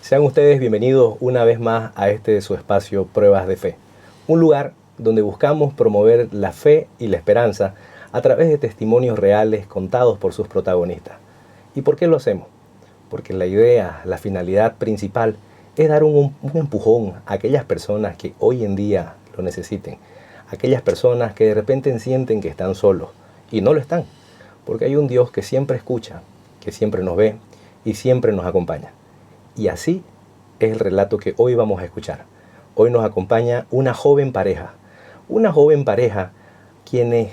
Sean ustedes bienvenidos una vez más a su espacio Pruebas de Fe, un lugar donde buscamos promover la fe y la esperanza a través de testimonios reales contados por sus protagonistas. ¿Y por qué lo hacemos? Porque la idea, la finalidad principal es dar un empujón a aquellas personas que hoy en día lo necesiten, aquellas personas que de repente sienten que están solos y no lo están, porque hay un Dios que siempre escucha, que siempre nos ve y siempre nos acompaña. Y así es el relato que hoy vamos a escuchar. Hoy nos acompaña una joven pareja quienes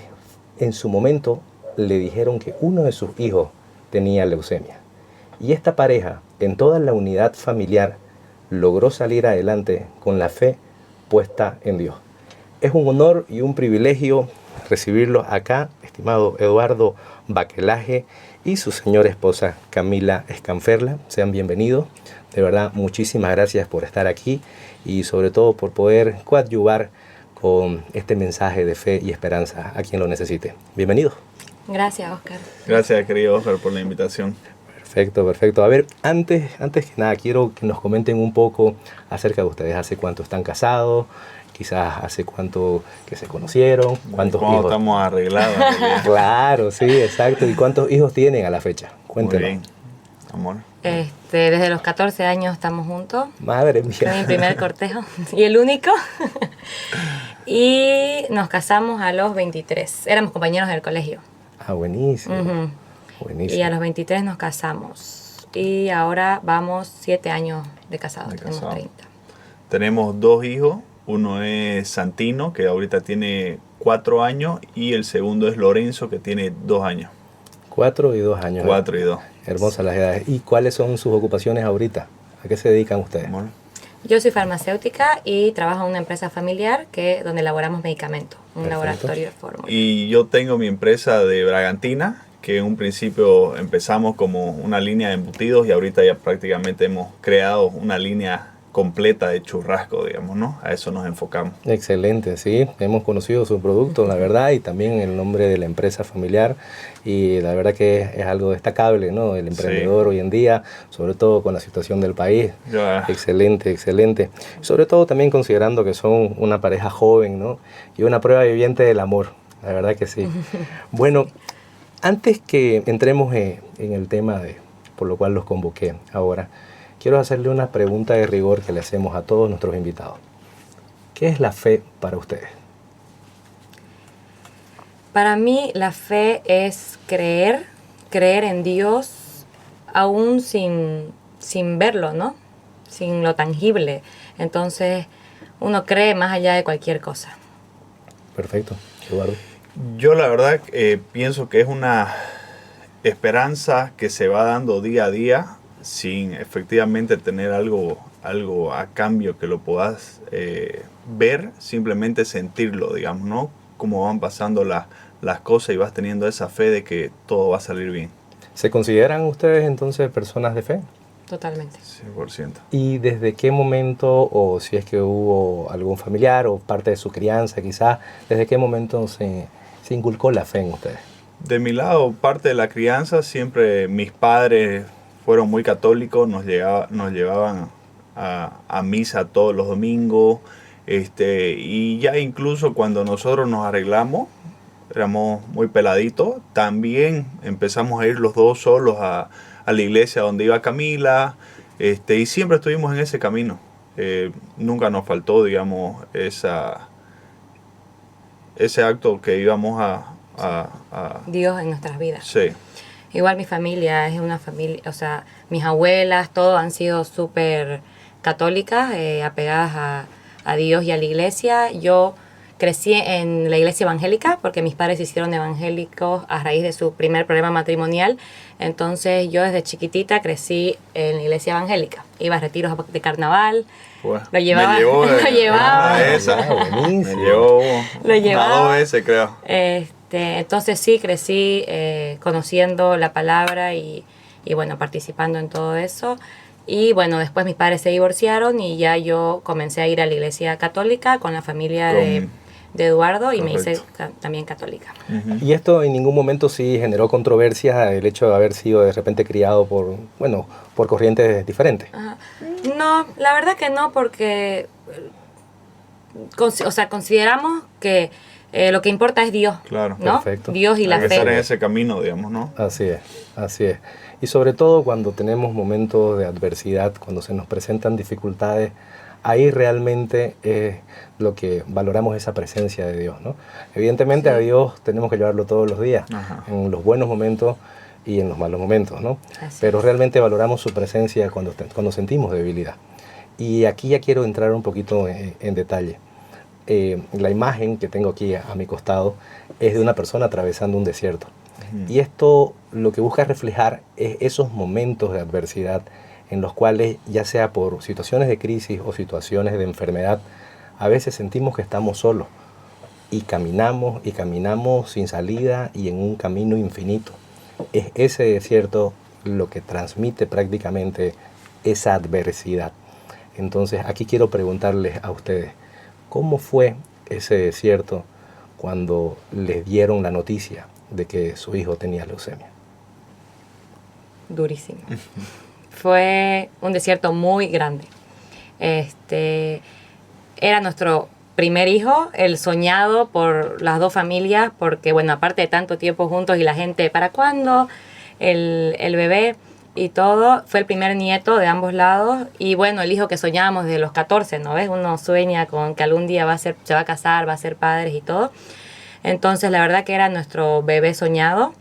en su momento le dijeron que uno de sus hijos tenía leucemia. Y esta pareja, en toda la unidad familiar, logró salir adelante con la fe puesta en Dios. Es un honor y un privilegio recibirlos acá, estimado Eduardo Baquelaje y su señora esposa Camila Escanferla. Sean bienvenidos. De verdad, muchísimas gracias por estar aquí y sobre todo por poder coadyuvar con este mensaje de fe y esperanza a quien lo necesite. Bienvenidos. Gracias, Oscar. Gracias, querido Oscar, por la invitación. Perfecto, perfecto. A ver, antes que nada, quiero que nos comenten un poco acerca de ustedes. ¿Hace cuánto están casados? Quizás hace cuánto que se conocieron. ¿Cuántos hijos? Estamos arreglados. Claro, sí, exacto. ¿Y cuántos hijos tienen a la fecha? Cuéntenos. Muy bien, amor. Desde los 14 años estamos juntos. Madre mía. Fue mi primer cortejo y el único. Y nos casamos a los 23. Éramos compañeros del colegio. Ah, buenísimo. Buenísimo. Y a los 23 nos casamos. Y ahora vamos 7 años de casados. Tenemos 30. Tenemos 2 hijos. Uno es Santino, que ahorita tiene 4 años. Y el segundo es Lorenzo, que tiene 2 años. 4 y 2 años. 4 y 2. Hermosas las edades. ¿Y cuáles son sus ocupaciones ahorita? ¿A qué se dedican ustedes? Amor. Yo soy farmacéutica y trabajo en una empresa familiar donde elaboramos medicamentos, un laboratorio de fórmula. Y yo tengo mi empresa de Bragantina, que en un principio empezamos como una línea de embutidos y ahorita ya prácticamente hemos creado una línea completa de churrasco, digamos, ¿no? A eso nos enfocamos. Excelente, sí. Hemos conocido su producto, la verdad, y también el nombre de la empresa familiar. Y la verdad que es algo destacable, ¿no? El emprendedor hoy en día, sobre todo con la situación del país. Excelente, excelente. Sobre todo también considerando que son una pareja joven, ¿no? Y una prueba viviente del amor. La verdad que sí. Bueno, antes que entremos en el tema por lo cual los convoqué ahora, quiero hacerle una pregunta de rigor que le hacemos a todos nuestros invitados. ¿Qué es la fe para ustedes? Para mí la fe es creer en Dios aún sin verlo, ¿no? Sin lo tangible. Entonces uno cree más allá de cualquier cosa. Perfecto. Eduardo. Yo la verdad pienso que es una esperanza que se va dando día a día sin efectivamente tener algo a cambio que lo puedas ver, simplemente sentirlo, digamos, ¿no? Cómo van pasando las cosas y vas teniendo esa fe de que todo va a salir bien. ¿Se consideran ustedes entonces personas de fe? Totalmente. 100%. ¿Y desde qué momento, o si es que hubo algún familiar o parte de su crianza quizás, desde qué momento se inculcó la fe en ustedes? De mi lado, parte de la crianza, siempre mis padres fueron muy católicos, nos llevaban a misa todos los domingos, y ya incluso cuando nosotros nos arreglamos, éramos muy peladitos, también empezamos a ir los dos solos a la iglesia donde iba Camila, y siempre estuvimos en ese camino. Nunca nos faltó, digamos, ese acto que íbamos a Dios en nuestras vidas. Sí. Igual mi familia es una familia, o sea, mis abuelas, todos han sido súper católicas, apegadas a Dios y a la iglesia. Yo crecí en la iglesia evangélica porque mis padres se hicieron evangélicos a raíz de su primer problema matrimonial. Entonces yo desde chiquitita crecí en la iglesia evangélica. Iba a retiros de carnaval. Bueno, Lo llevaba. Lo llevaba 2 veces, creo. Entonces sí, crecí conociendo la palabra y bueno, participando en todo eso. Y bueno, después mis padres se divorciaron y ya yo comencé a ir a la iglesia católica con la familia de Eduardo y me Correcto. hice también católica. Ujú. Y esto en ningún momento sí generó controversia, el hecho de haber sido de repente criado por, bueno, por corrientes diferentes. Ajá. No, la verdad que no, porque o sea, consideramos que lo que importa es Dios, Claro. ¿no? Perfecto. Dios y Hay la que estar en fe. ese camino, digamos, ¿no? Así es, así es. Y sobre todo cuando tenemos momentos de adversidad, cuando se nos presentan dificultades, ahí realmente es lo que valoramos esa presencia de Dios, ¿no? Evidentemente Sí. a Dios tenemos que llevarlo todos los días, Ajá. en los buenos momentos y en los malos momentos, ¿no? Así Pero es. realmente valoramos su presencia cuando sentimos debilidad. Y aquí ya quiero entrar un poquito en detalle. La imagen que tengo aquí a mi costado es de una persona atravesando un desierto. Ujú. Y esto lo que busca reflejar es esos momentos de adversidad en los cuales, ya sea por situaciones de crisis o situaciones de enfermedad, a veces sentimos que estamos solos y caminamos sin salida y en un camino infinito. Es ese desierto lo que transmite prácticamente esa adversidad. Entonces aquí quiero preguntarles a ustedes, ¿cómo fue ese desierto cuando les dieron la noticia de que su hijo tenía leucemia? Durísimo. Fue un desierto muy grande. Era nuestro primer hijo, el soñado por las dos familias, porque bueno, aparte de tanto tiempo juntos y la gente, ¿para cuándo? El bebé y todo, fue el primer nieto de ambos lados y bueno, el hijo que soñábamos desde los 14, ¿no ves? Uno sueña con que algún día se va a casar, va a ser padres y todo. Entonces la verdad que era nuestro bebé soñado.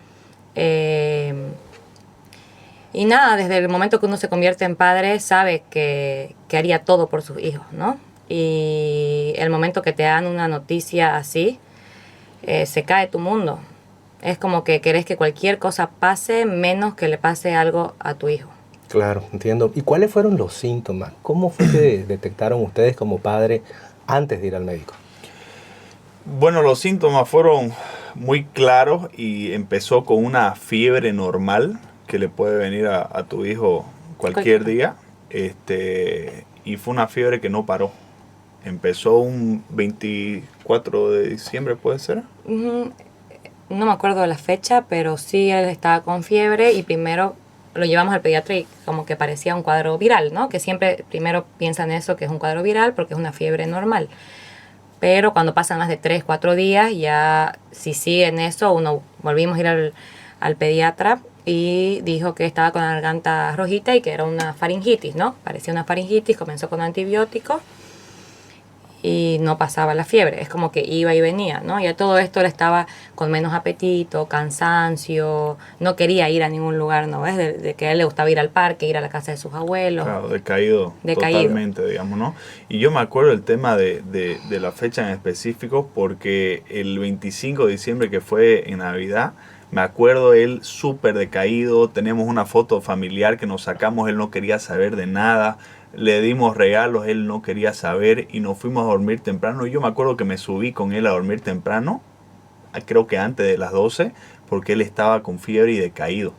Y nada, desde el momento que uno se convierte en padre, sabe que haría todo por sus hijos, ¿no? Y el momento que te dan una noticia así, se cae tu mundo. Es como que querés que cualquier cosa pase, menos que le pase algo a tu hijo. Claro, entiendo. ¿Y cuáles fueron los síntomas? ¿Cómo fue que detectaron ustedes como padre antes de ir al médico? Bueno, los síntomas fueron muy claros y empezó con una fiebre normal que le puede venir a tu hijo cualquier día. Y fue una fiebre que no paró. Empezó un 24 de diciembre, ¿puede ser? No me acuerdo de la fecha, pero sí él estaba con fiebre y primero lo llevamos al pediatra y como que parecía un cuadro viral, ¿no? Que siempre primero piensan eso, que es un cuadro viral porque es una fiebre normal. Pero cuando pasan más de 3, 4 días, ya si siguen eso, volvimos a ir al pediatra y dijo que estaba con la garganta rojita y que era una faringitis, ¿no? Parecía una faringitis, comenzó con antibióticos y no pasaba la fiebre, es como que iba y venía, ¿no? Y a todo esto él estaba con menos apetito, cansancio, no quería ir a ningún lugar, ¿no ves? De que a él le gustaba ir al parque, ir a la casa de sus abuelos. Claro, decaído, Decaído. Totalmente, digamos, ¿no? Y yo me acuerdo el tema de la fecha en específico porque el 25 de diciembre, que fue en Navidad, me acuerdo él súper decaído, tenemos una foto familiar que nos sacamos, él no quería saber de nada, le dimos regalos, él no quería saber y nos fuimos a dormir temprano. Yo me acuerdo que me subí con él a dormir temprano, creo que antes de las 12, porque él estaba con fiebre y decaído.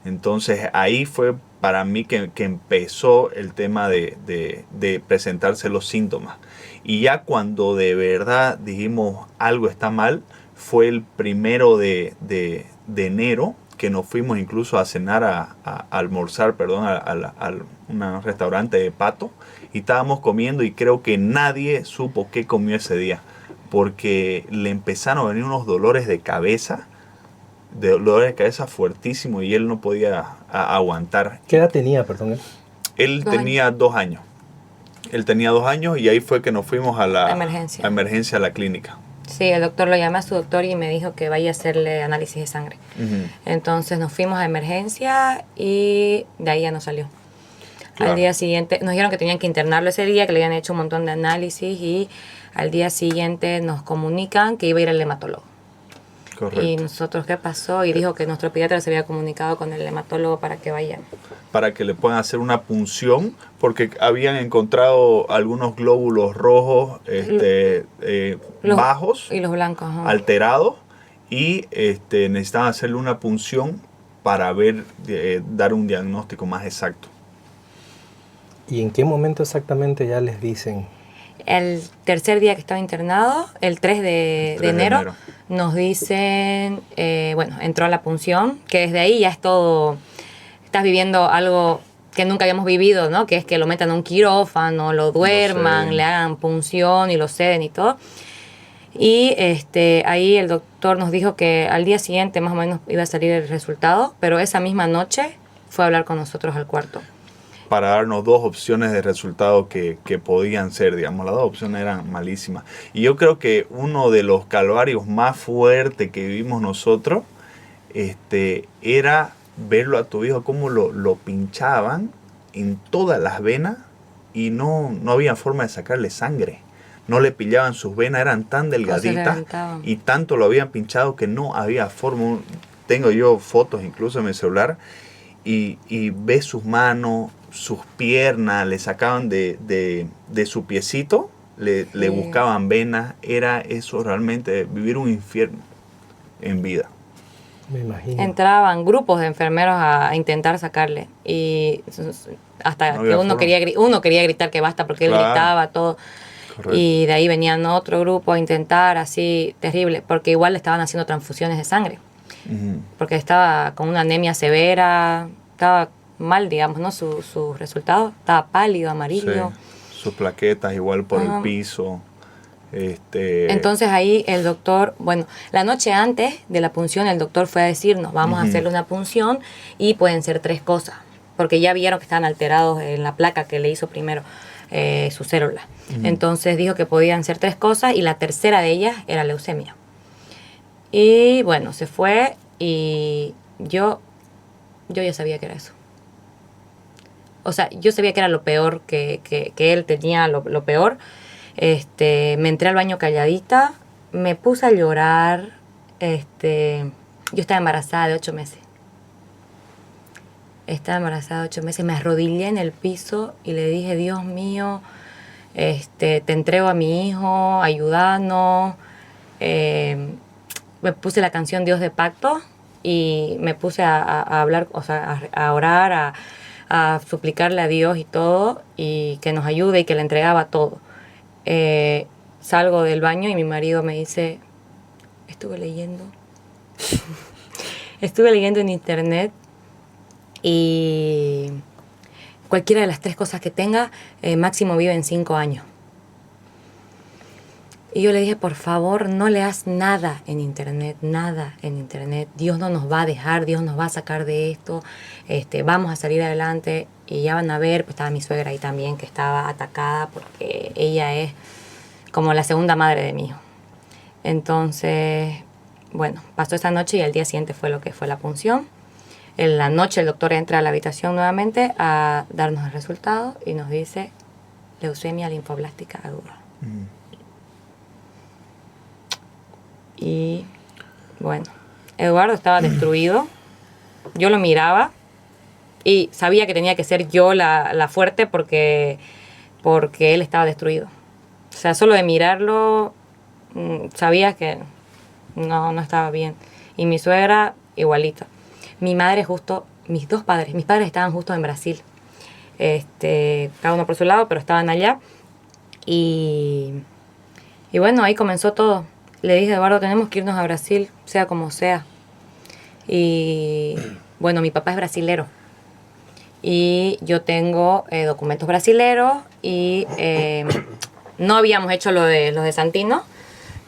Entonces ahí fue para mí que empezó el tema de presentarse los síntomas. Y ya cuando de verdad dijimos algo está mal, fue el 1 de enero que nos fuimos incluso a cenar, a almorzar, perdón, a un restaurante de Pato. Y estábamos comiendo y creo que nadie supo qué comió ese día. Porque le empezaron a venir unos dolores de cabeza fuertísimos y él no podía aguantar. ¿Qué edad tenía, perdón? Él 2 tenía 2 años. Él tenía 2 años y ahí fue que nos fuimos a la Emergencia. emergencia, a la clínica. Sí, el doctor lo llamé a su doctor y me dijo que vaya a hacerle análisis de sangre. Ujú. Entonces nos fuimos a emergencia y de ahí ya no salió. Claro. Al día siguiente nos dijeron que tenían que internarlo ese día, que le habían hecho un montón de análisis y al día siguiente nos comunican que iba a ir al hematólogo. Correcto. Y nosotros, ¿qué pasó? Y dijo que nuestro pediatra se había comunicado con el hematólogo para que vayan. Para que le puedan hacer una punción, porque habían encontrado algunos glóbulos rojos bajos, Y los blancos. Ajá. alterados, y necesitaban hacerle una punción para ver, dar un diagnóstico más exacto. ¿Y en qué momento exactamente ya les dicen? El tercer día que estaba internado, el 3 de 3 de enero, enero. nos dicen, bueno, entró a la punción, que desde ahí ya es todo, estás viviendo algo que nunca habíamos vivido, ¿no? Que es que lo metan a un quirófano, lo duerman, seden. le hagan punción y lo seden y todo. Y ahí el doctor nos dijo que al día siguiente más o menos iba a salir el resultado, pero esa misma noche fue a hablar con nosotros al cuarto. Para darnos dos opciones de resultado que podían ser, digamos, las dos opciones eran malísimas. Y yo creo que uno de los calvarios más fuertes que vivimos nosotros era verlo a tu hijo, cómo lo pinchaban en todas las venas y no había forma de sacarle sangre. No le pillaban sus venas, eran tan delgaditas reventaban. y tanto lo habían pinchado que no había forma. Tengo yo fotos incluso en mi celular y ves sus manos, sus piernas, le sacaban de su piecito, le buscaban venas. Era eso realmente, vivir un infierno en vida. Me imagino. Entraban grupos de enfermeros a intentar sacarle y hasta No que había uno quería gritar que basta porque él Claro. gritaba todo. Correcto. Y de ahí venían otro grupo a intentar, así, terrible, porque igual le estaban haciendo transfusiones de sangre, Ujú. porque estaba con una anemia severa, estaba mal, digamos, ¿no? Su resultado, estaba pálido, amarillo. Sí. Sus plaquetas igual por Ajá. el piso. Entonces ahí el doctor, bueno, la noche antes de la punción el doctor fue a decirnos, vamos a hacerle una punción y pueden ser 3 cosas, porque ya vieron que estaban alterados en la placa que le hizo primero su célula. Entonces dijo que podían ser 3 cosas y la tercera de ellas era leucemia. Y bueno, se fue y yo ya sabía que era eso. O sea, yo sabía que era lo peor, que él tenía lo peor. Me entré al baño calladita, me puse a llorar. Yo estaba embarazada de 8 meses. Estaba embarazada de 8 meses, me arrodillé en el piso y le dije, Dios mío, te entrego a mi hijo, ayúdanos. Me puse la canción Dios de Pacto y me puse a hablar, o sea, a orar, a suplicarle a Dios y todo, y que nos ayude y que le entregaba todo. Salgo del baño y mi marido me dice, estuve leyendo en internet y cualquiera de las 3 cosas que tenga, máximo vive en 5 años. Y yo le dije, por favor, no leas nada en internet, nada en internet. Dios no nos va a dejar, Dios nos va a sacar de esto, vamos a salir adelante. Y ya van a ver, pues estaba mi suegra ahí también, que estaba atacada porque ella es como la segunda madre de mi hijo. Entonces, bueno, pasó esa noche y al día siguiente fue lo que fue la punción. En la noche el doctor entra a la habitación nuevamente a darnos el resultado y nos dice leucemia linfoblástica aguda. Y bueno, Eduardo estaba destruido. Yo lo miraba y sabía que tenía que ser yo la fuerte porque él estaba destruido. O sea, solo de mirarlo sabía que no estaba bien. Y mi suegra igualito. Mi madre justo, mis padres estaban justo en Brasil. Cada uno por su lado, pero estaban allá. Y bueno, ahí comenzó todo. Le dije, Eduardo, tenemos que irnos a Brasil, sea como sea. Y bueno, mi papá es brasilero. Y yo tengo documentos brasileros y no habíamos hecho lo de Santino,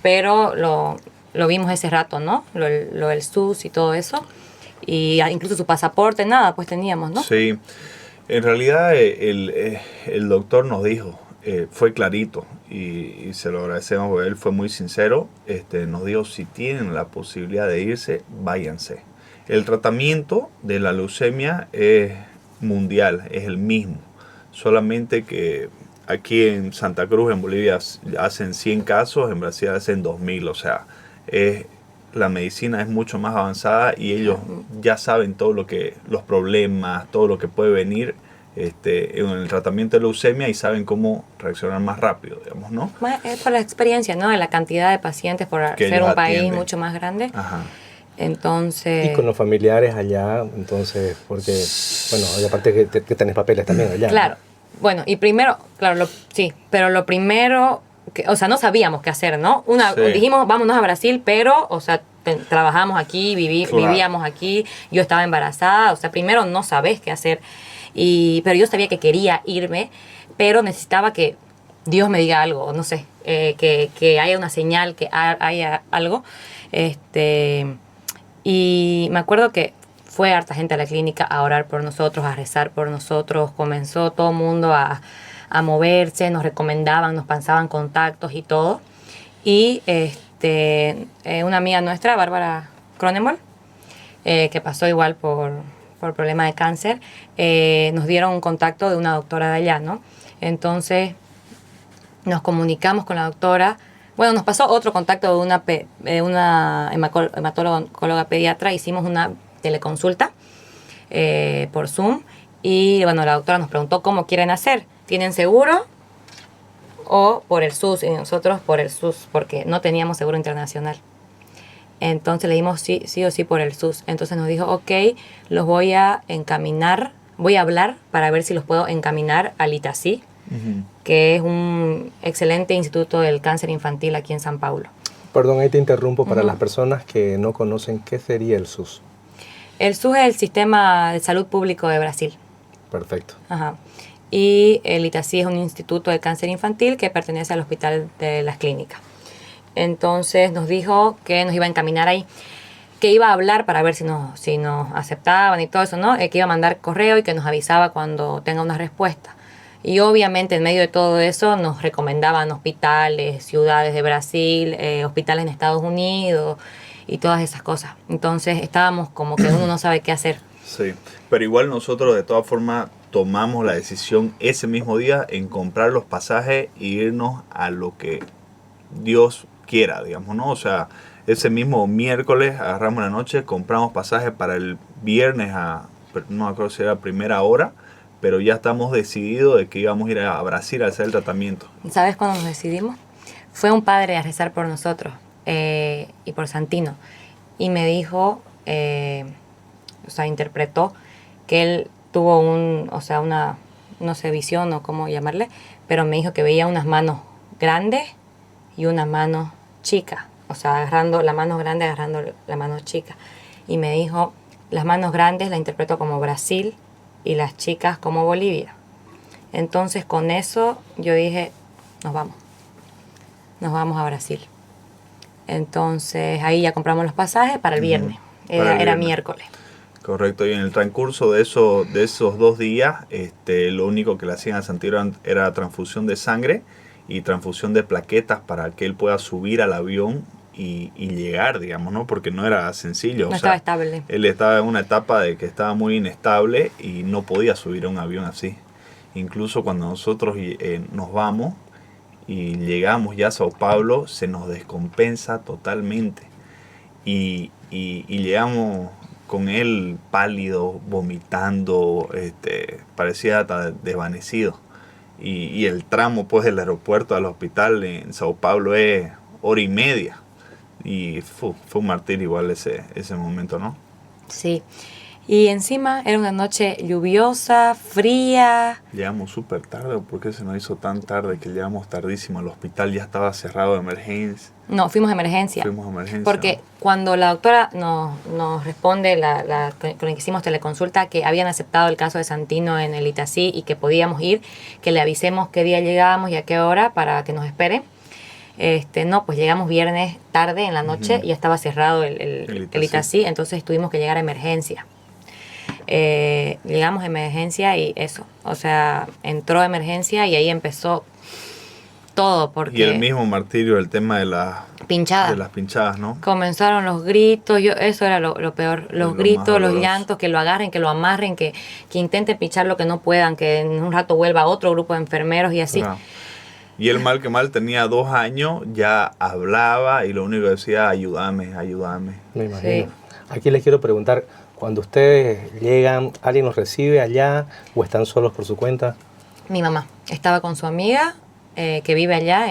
pero lo vimos ese rato, ¿no? Lo del SUS y todo eso. Y incluso su pasaporte, nada, pues teníamos, ¿no? Sí, en realidad el doctor nos dijo, fue clarito y se lo agradecemos porque él fue muy sincero. Nos dijo, si tienen la posibilidad de irse, váyanse. El tratamiento de la leucemia es mundial, es el mismo, solamente que aquí en Santa Cruz, en Bolivia, hacen 100 casos, en Brasil hacen 2000, o sea, la medicina es mucho más avanzada y ellos ya saben todo los problemas, todo lo que puede venir en el tratamiento de leucemia y saben cómo reaccionar más rápido, digamos, ¿no? Es por la experiencia, ¿no? De la cantidad de pacientes, por Que ser un ellos país atienden. mucho más grande. Ajá. Entonces... Y con los familiares allá, entonces, porque, bueno, y aparte que tenés papeles también allá. Claro. Bueno, y primero, claro, sí, pero lo primero, o sea, no sabíamos qué hacer, ¿no? Sí. Dijimos, vámonos a Brasil, pero, o sea, trabajamos aquí, Claro. vivíamos aquí, yo estaba embarazada, o sea, primero no sabés qué hacer, pero yo sabía que quería irme, pero necesitaba que Dios me diga algo, no sé, que haya una señal, que haya algo. Y me acuerdo que fue harta gente a la clínica a orar por nosotros, a rezar por nosotros, comenzó todo el mundo a moverse, nos recomendaban, nos pasaban contactos y todo. Y una amiga nuestra, Bárbara Cronenberg, que pasó igual por problema de cáncer, nos dieron un contacto de una doctora de allá, ¿no? Entonces nos comunicamos con la doctora. Bueno, nos pasó otro contacto de una hematóloga pediatra. Hicimos una teleconsulta por Zoom. Y bueno, la doctora nos preguntó cómo quieren hacer. ¿Tienen seguro o por el SUS? Y nosotros por el SUS, porque no teníamos seguro internacional. Entonces le dimos sí o sí por el SUS. Entonces nos dijo, ok, los voy a encaminar, voy a hablar para ver si los puedo encaminar al ITACI, que es un excelente instituto del cáncer infantil aquí en San Paulo. Perdón, ahí te interrumpo para las personas que no conocen qué sería el SUS. El SUS es el Sistema de Salud Público de Brasil. Perfecto. Ajá. Y el ITACI es un instituto de cáncer infantil que pertenece al Hospital de las Clínicas. Entonces nos dijo que nos iba a encaminar ahí, que iba a hablar para ver si nos aceptaban y todo eso, ¿no? Que iba a mandar correo y que nos avisaba cuando tenga una respuesta. Y obviamente en medio de todo eso nos recomendaban hospitales, ciudades de Brasil, hospitales en Estados Unidos y todas esas cosas. Entonces estábamos como que uno no sabe qué hacer. Sí, pero igual nosotros de todas formas tomamos la decisión ese mismo día en comprar los pasajes e irnos a lo que Dios quiera, digamos, ¿no? O sea, ese mismo miércoles agarramos la noche, compramos pasajes para el viernes no me acuerdo si era primera hora, pero ya estamos decididos de que íbamos a ir a Brasil a hacer el tratamiento. ¿Sabes cuándo nos decidimos? Fue un padre a rezar por nosotros y por Santino. Y me dijo, o sea, interpretó que él tuvo una, no sé, visión o cómo llamarle, pero me dijo que veía unas manos grandes y una mano chica. O sea, agarrando la mano grande, agarrando la mano chica. Y me dijo, las manos grandes la interpreto como Brasil y las chicas como Bolivia. Entonces con eso yo dije, nos vamos a Brasil. Entonces ahí ya compramos los pasajes para el viernes, era miércoles. Correcto, y en el transcurso de esos 2 días, lo único que le hacían a Santino era transfusión de sangre y transfusión de plaquetas para que él pueda subir al avión y llegar, digamos, ¿no? Porque no era sencillo. No estaba estable. Él estaba en una etapa de que estaba muy inestable y no podía subir a un avión así. Incluso cuando nosotros nos vamos y llegamos ya a Sao Paulo, se nos descompensa totalmente. Y llegamos con él pálido, vomitando, parecía hasta desvanecido. Y el tramo pues del aeropuerto al hospital en Sao Paulo es 1 hora y media. Y fue un martirio igual ese momento, ¿no? Sí. Y encima era una noche lluviosa, fría. Llegamos súper tarde, ¿por qué se nos hizo tan tarde que llegamos tardísimo? El hospital ya estaba cerrado de emergencia. No, fuimos a emergencia. Porque cuando la doctora nos responde, con la que hicimos teleconsulta, que habían aceptado el caso de Santino en el ITACI y que podíamos ir, que le avisemos qué día llegábamos y a qué hora para que nos espere. No, pues llegamos viernes tarde en la noche y ya estaba cerrado el ITACI, entonces tuvimos que llegar a emergencia. Llegamos a emergencia y eso, o sea, entró a emergencia y ahí empezó todo. Porque y el mismo martirio, el tema de las pinchadas, ¿no? Comenzaron los gritos, eso era lo peor, los gritos, los llantos, que lo agarren, que lo amarren, que intenten pinchar lo que no puedan, que en un rato vuelva otro grupo de enfermeros y así. Claro. Y él mal que mal tenía 2 años, ya hablaba y lo único que decía, ayúdame. Me imagino. Sí. Aquí les quiero preguntar, cuando ustedes llegan, ¿alguien los recibe allá o están solos por su cuenta? Mi mamá estaba con su amiga que vive allá,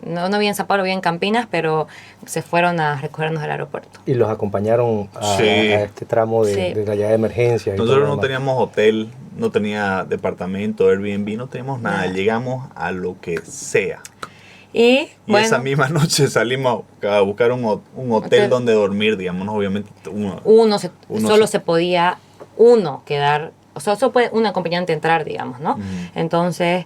no vive en Sao Paulo, vive en Campinas, pero se fueron a recogernos del aeropuerto. ¿Y los acompañaron Sí. a este tramo Sí. de la llegada de emergencia? Nosotros no teníamos hotel, no tenía departamento, Airbnb, no teníamos nada. Nada. Llegamos a lo que sea. Y bueno, esa misma noche salimos a buscar un hotel Hotel. donde dormir, digamos, ¿no? Obviamente solo se podía quedar, o sea, solo puede un acompañante entrar, digamos, ¿no? Ujú. Entonces,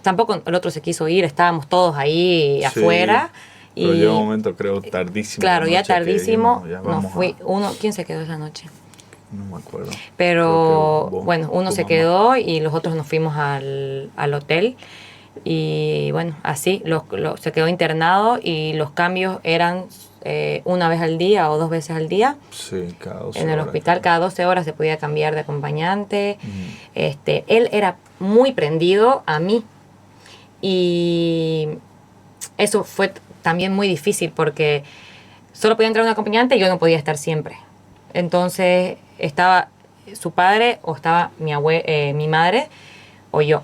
tampoco el otro se quiso ir, estábamos todos ahí Sí, afuera. Pero Y llegó un momento, creo, tardísimo. claro, la ya noche, que tardísimo, dijimos, ya nos vamos fui, ¿quién se quedó esa noche? No me acuerdo. Pero Creo que vos, bueno, uno tu se mamá. quedó y los otros nos fuimos al hotel. Y bueno, así se quedó internado y los cambios eran una vez al día o 2 veces al día. Sí, cada 12 En el horas, hospital creo. cada 12 horas se podía cambiar de acompañante. Ujú. Él era muy prendido a mí y eso fue también muy difícil porque solo podía entrar un acompañante y yo no podía estar siempre. Entonces estaba su padre o estaba mi madre o yo.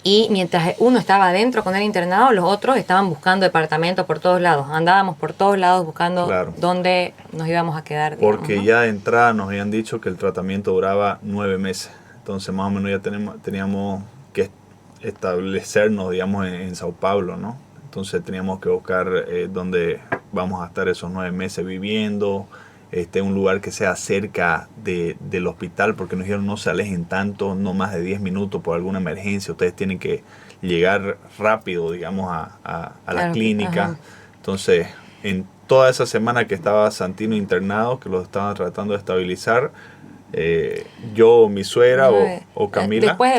Y mientras uno estaba adentro con él internado, los otros estaban buscando departamento por todos lados. Andábamos por todos lados buscando Claro. dónde nos íbamos a quedar. Digamos, Porque ¿no? ya de entrada nos habían dicho que el tratamiento duraba 9 meses. Entonces más o menos ya teníamos que establecernos, digamos, en Sao Paulo, ¿no? Entonces teníamos que buscar dónde vamos a estar esos 9 meses viviendo, un lugar que sea cerca del hospital, porque nos dijeron no se alejen tanto, no más de 10 minutos por alguna emergencia. Ustedes tienen que llegar rápido, digamos, a la Claro, clínica. ajá. Entonces, en toda esa semana que estaba Santino internado, que lo estaban tratando de estabilizar, yo, mi suegra o Camila. Después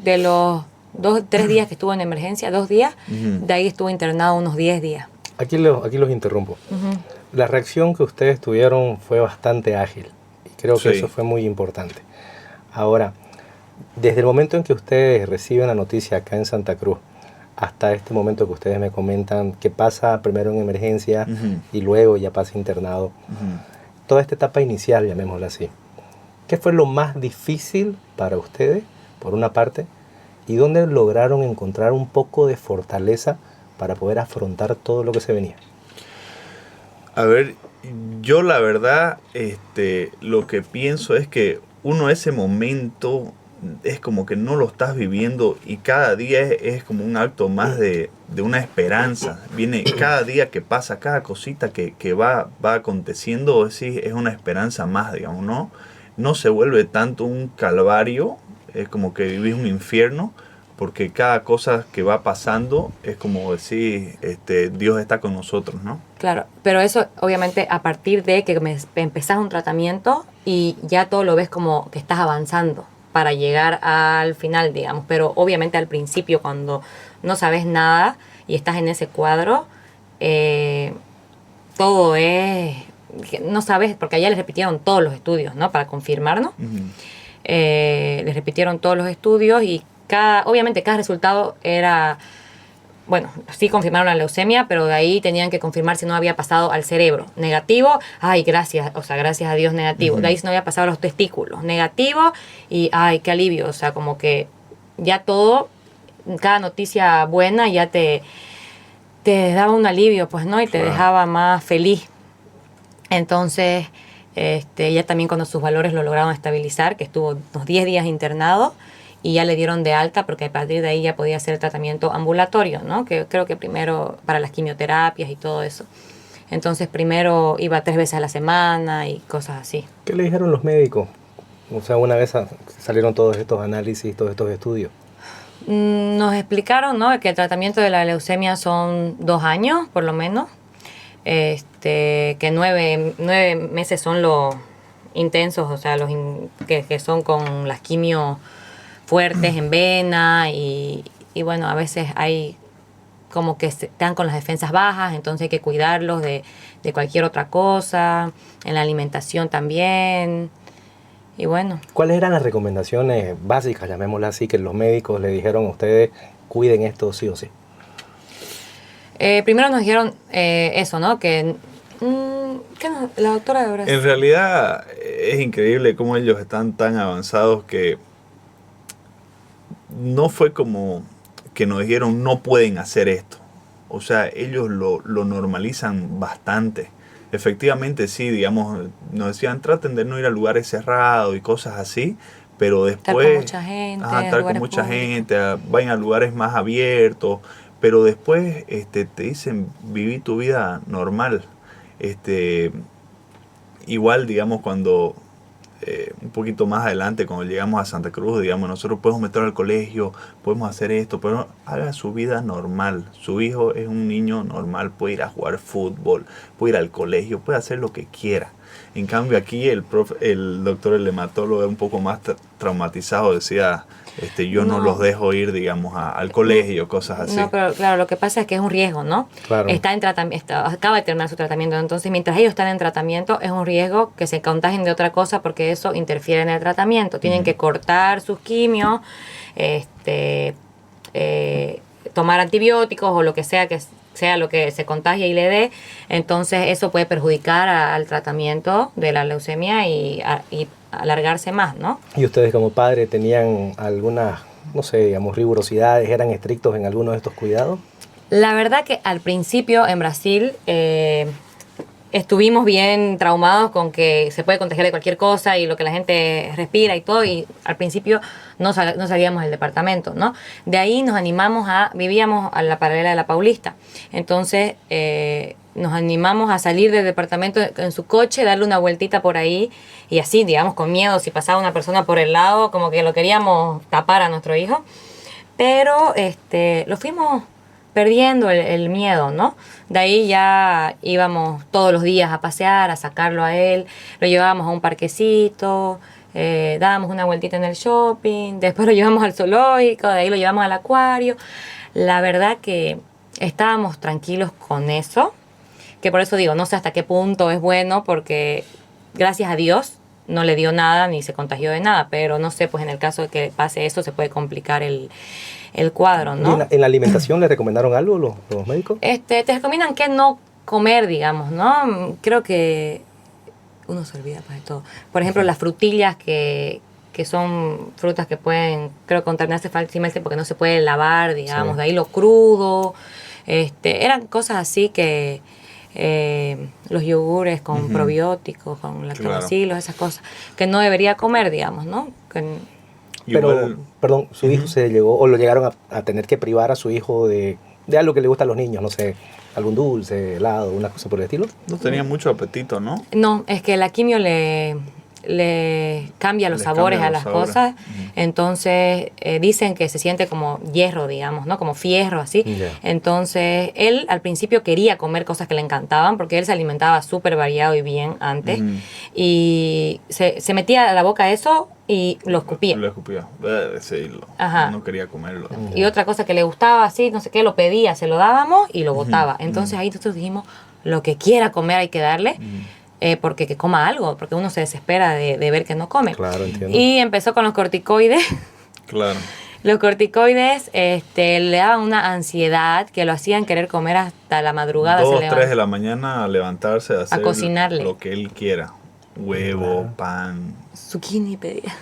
de los 3 días que estuvo en emergencia, 2 días, Ujú. de ahí estuvo internado unos 10 días. Aquí los interrumpo. Ujú. La reacción que ustedes tuvieron fue bastante ágil y creo que Sí. eso fue muy importante. Ahora, desde el momento en que ustedes reciben la noticia acá en Santa Cruz hasta este momento que ustedes me comentan que pasa primero en emergencia Ujú. y luego ya pasa internado, Ujú. toda esta etapa inicial, llamémosla así, ¿qué fue lo más difícil para ustedes, por una parte, y dónde lograron encontrar un poco de fortaleza para poder afrontar todo lo que se venía? A ver, yo la verdad, lo que pienso es que uno ese momento es como que no lo estás viviendo y cada día es como un acto más de una esperanza. Viene cada día que pasa, cada cosita que va aconteciendo, sí, es una esperanza más, digamos, ¿no? No se vuelve tanto un calvario, es como que vivís un infierno, porque cada cosa que va pasando es como decir, Dios está con nosotros, ¿no? Claro, pero eso obviamente a partir de que empezás un tratamiento y ya todo lo ves como que estás avanzando para llegar al final, digamos. Pero obviamente al principio, cuando no sabes nada y estás en ese cuadro, todo es... No sabes, porque allá les repitieron todos los estudios, ¿no? Para confirmarnos. Ujú. Les repitieron todos los estudios y obviamente cada resultado era... Bueno, sí confirmaron la leucemia, pero de ahí tenían que confirmar si no había pasado al cerebro. Negativo, ay, gracias, o sea, gracias a Dios negativo. Ujú. De ahí si no había pasado a los testículos. Negativo y, ay, qué alivio. O sea, como que ya todo, cada noticia buena ya te daba un alivio, pues, ¿no? Y te Claro. dejaba más feliz. Entonces, ya también cuando sus valores lo lograron estabilizar, que estuvo unos 10 días internado, y ya le dieron de alta porque a partir de ahí ya podía hacer el tratamiento ambulatorio, ¿no? Que creo que primero para las quimioterapias y todo eso. Entonces primero iba 3 veces a la semana y cosas así. ¿Qué le dijeron los médicos? O sea, una vez salieron todos estos análisis, todos estos estudios. Nos explicaron, ¿no? Que el tratamiento de la leucemia son 2 años, por lo menos. Que 9 meses son los intensos, o sea, que son con las quimios fuertes en vena y bueno, a veces hay como que están con las defensas bajas, entonces hay que cuidarlos de cualquier otra cosa, en la alimentación también, y bueno. ¿Cuáles eran las recomendaciones básicas, llamémoslas así, que los médicos le dijeron a ustedes, cuiden esto sí o sí? Primero nos dijeron eso, ¿no? Que la doctora de Brasil. En realidad es increíble cómo ellos están tan avanzados que no fue como que nos dijeron no pueden hacer esto. O sea, ellos lo normalizan bastante. Efectivamente, sí, digamos, nos decían traten de no ir a lugares cerrados y cosas así, pero después... Estar con mucha gente, estar con mucha gente, vayan a lugares más abiertos, pero después te dicen viví tu vida normal. Igual, digamos, cuando... un poquito más adelante, cuando llegamos a Santa Cruz, digamos, nosotros podemos meter al colegio, podemos hacer esto, pero haga su vida normal. Su hijo es un niño normal, puede ir a jugar fútbol, puede ir al colegio, puede hacer lo que quiera. En cambio aquí el doctor, el hematólogo, un poco más traumatizado, decía, yo no los dejo ir, digamos, al colegio, cosas así. No, pero claro, lo que pasa es que es un riesgo, ¿no? Claro. Está en tratamiento, acaba de terminar su tratamiento, entonces mientras ellos están en tratamiento es un riesgo que se contagien de otra cosa porque eso interfiere en el tratamiento. Tienen que cortar sus quimios, tomar antibióticos o lo que sea lo que se contagie y le dé, entonces eso puede perjudicar al tratamiento de la leucemia y alargarse más, ¿no? ¿Y ustedes como padre tenían algunas, no sé, digamos, rigurosidades, eran estrictos en alguno de estos cuidados? La verdad que al principio en Brasil estuvimos bien traumados con que se puede contagiar de cualquier cosa y lo que la gente respira y todo, y al principio no salíamos del departamento, ¿no? De ahí nos animamos vivíamos a la paralela de la Paulista, entonces nos animamos a salir del departamento en su coche, darle una vueltita por ahí y así, digamos, con miedo, si pasaba una persona por el lado, como que lo queríamos tapar a nuestro hijo, pero lo fuimos perdiendo el miedo, ¿no? De ahí ya íbamos todos los días a pasear, a sacarlo a él, lo llevábamos a un parquecito, dábamos una vueltita en el shopping, después lo llevamos al zoológico, de ahí lo llevamos al acuario. La verdad que estábamos tranquilos con eso, que por eso digo, no sé hasta qué punto es bueno, porque gracias a Dios no le dio nada ni se contagió de nada, pero no sé, pues en el caso de que pase eso se puede complicar el cuadro, ¿no? ¿Y en la alimentación le recomendaron algo los médicos? Te recomiendan que no comer, digamos, ¿no? Creo que uno se olvida pues de todo. Por ejemplo, las frutillas que son frutas que pueden, creo, contaminarse fácilmente porque no se puede lavar, digamos, Sí. de ahí lo crudo. Eran cosas así que los yogures con probióticos, con lactobacilos, esas cosas que no debería comer, digamos, ¿no? Pero, perdón, su hijo se llegó, o lo llegaron a tener que privar a su hijo de algo que le gusta a los niños, no sé, algún dulce, helado, una cosa por el estilo. No tenía mucho apetito, ¿no? No, es que la quimio le cambia los sabores a las cosas, entonces dicen que se siente como hierro, digamos, ¿no? Como fierro, así. Yeah. Entonces, él al principio quería comer cosas que le encantaban, porque él se alimentaba súper variado y bien antes, y se metía a la boca eso y lo escupía. Lo escupía. Sí, Ajá. no quería comerlo. Y otra cosa que le gustaba así, no sé qué, lo pedía, se lo dábamos y lo botaba. Entonces ahí nosotros dijimos, lo que quiera comer hay que darle, porque que coma algo, porque uno se desespera de ver que no come. Claro, entiendo. Y empezó con los corticoides. Claro. Los corticoides le daban una ansiedad que lo hacían querer comer hasta la madrugada. 2, 3 de la mañana a levantarse a hacer cocinarle lo que él quiera. Huevo, pan. Zucchini pedía.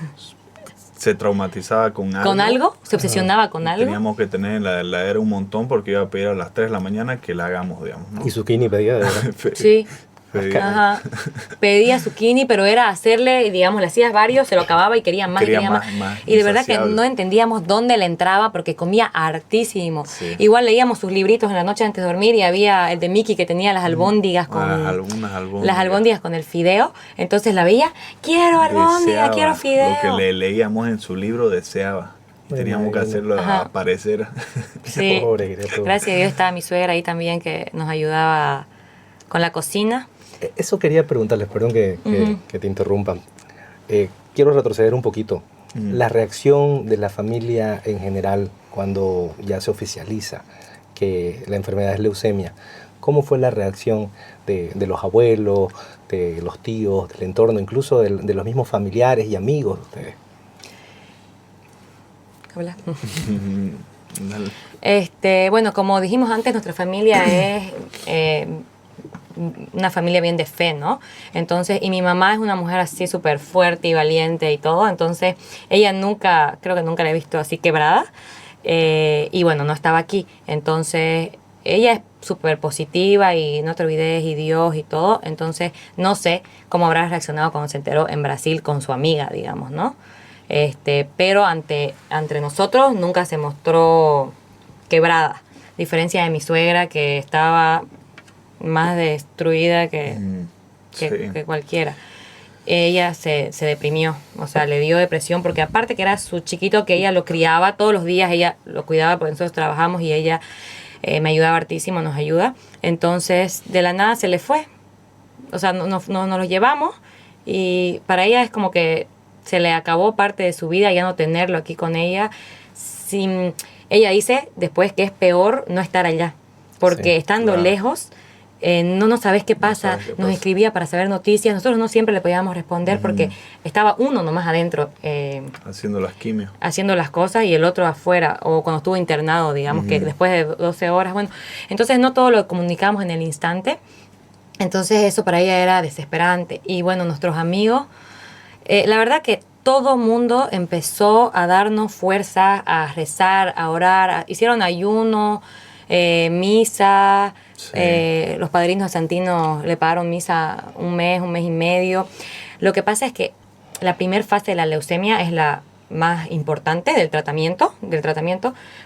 Se traumatizaba con algo. ¿Con algo? ¿Se obsesionaba con algo? Teníamos que tener en la heladera un montón porque iba a pedir a las 3 de la mañana que la hagamos, digamos, ¿no? Y zucchini pedía de verdad. Sí. Pedía. Ajá. Pedía zucchini, pero era hacerle, digamos, le hacías varios, se lo acababa y quería más. Quería y quería más, más, y de verdad que insaciable. no entendíamos dónde le entraba porque comía hartísimo. Sí. Igual leíamos sus libritos en la noche antes de dormir y había el de Mickey que tenía las albóndigas con Algunas albóndigas. las albóndigas con el fideo. Entonces la veía, quiero albóndiga, Deseaba. quiero fideo. Lo que le leíamos en su libro deseaba. Y teníamos que hacerlo Ajá. aparecer. Sí. Pobre criatura. Gracias a Dios estaba mi suegra ahí también que nos ayudaba con la cocina. Eso quería preguntarles, perdón que te interrumpa. Quiero retroceder un poquito. La reacción de la familia en general cuando ya se oficializa que la enfermedad es leucemia. ¿Cómo fue la reacción de los abuelos, de los tíos, del entorno, incluso de los mismos familiares y amigos de ustedes? Habla. Dale. Bueno, como dijimos antes, nuestra familia es una familia bien de fe, ¿no? Entonces, y mi mamá es una mujer así súper fuerte y valiente y todo, entonces ella creo que nunca la he visto así quebrada. Y bueno, no estaba aquí. Entonces, ella es súper positiva y no te olvides y Dios y todo. Entonces, no sé cómo habrá reaccionado cuando se enteró en Brasil con su amiga, digamos, ¿no? Pero ante nosotros nunca se mostró quebrada. Diferencia de mi suegra, que estaba más destruida que cualquiera. Ella se deprimió, o sea, le dio depresión porque aparte que era su chiquito, que ella lo criaba todos los días, ella lo cuidaba porque nosotros trabajamos y ella me ayudaba hartísimo, nos ayuda. Entonces, de la nada se le fue. O sea, nos lo llevamos y para ella es como que se le acabó parte de su vida, ya no tenerlo aquí con ella. Ella dice después que es peor no estar allá, porque Sí, estando claro. lejos no sabes qué pasa. sabes qué Nos pasa. escribía para saber noticias, nosotros no siempre le podíamos responder porque estaba uno nomás adentro Haciendo las quimios. haciendo las cosas y el otro afuera, o cuando estuvo internado, digamos, que después de 12 horas, bueno, entonces no todo lo comunicamos en el instante. Entonces eso para ella era desesperante. Y bueno, nuestros amigos, la verdad que todo mundo empezó a darnos fuerza, a rezar, a orar. Hicieron ayuno, misa. Sí. Los padrinos santinos le pagaron misa un mes y medio. Lo que pasa es que la primera fase de la leucemia es la más importante del tratamiento,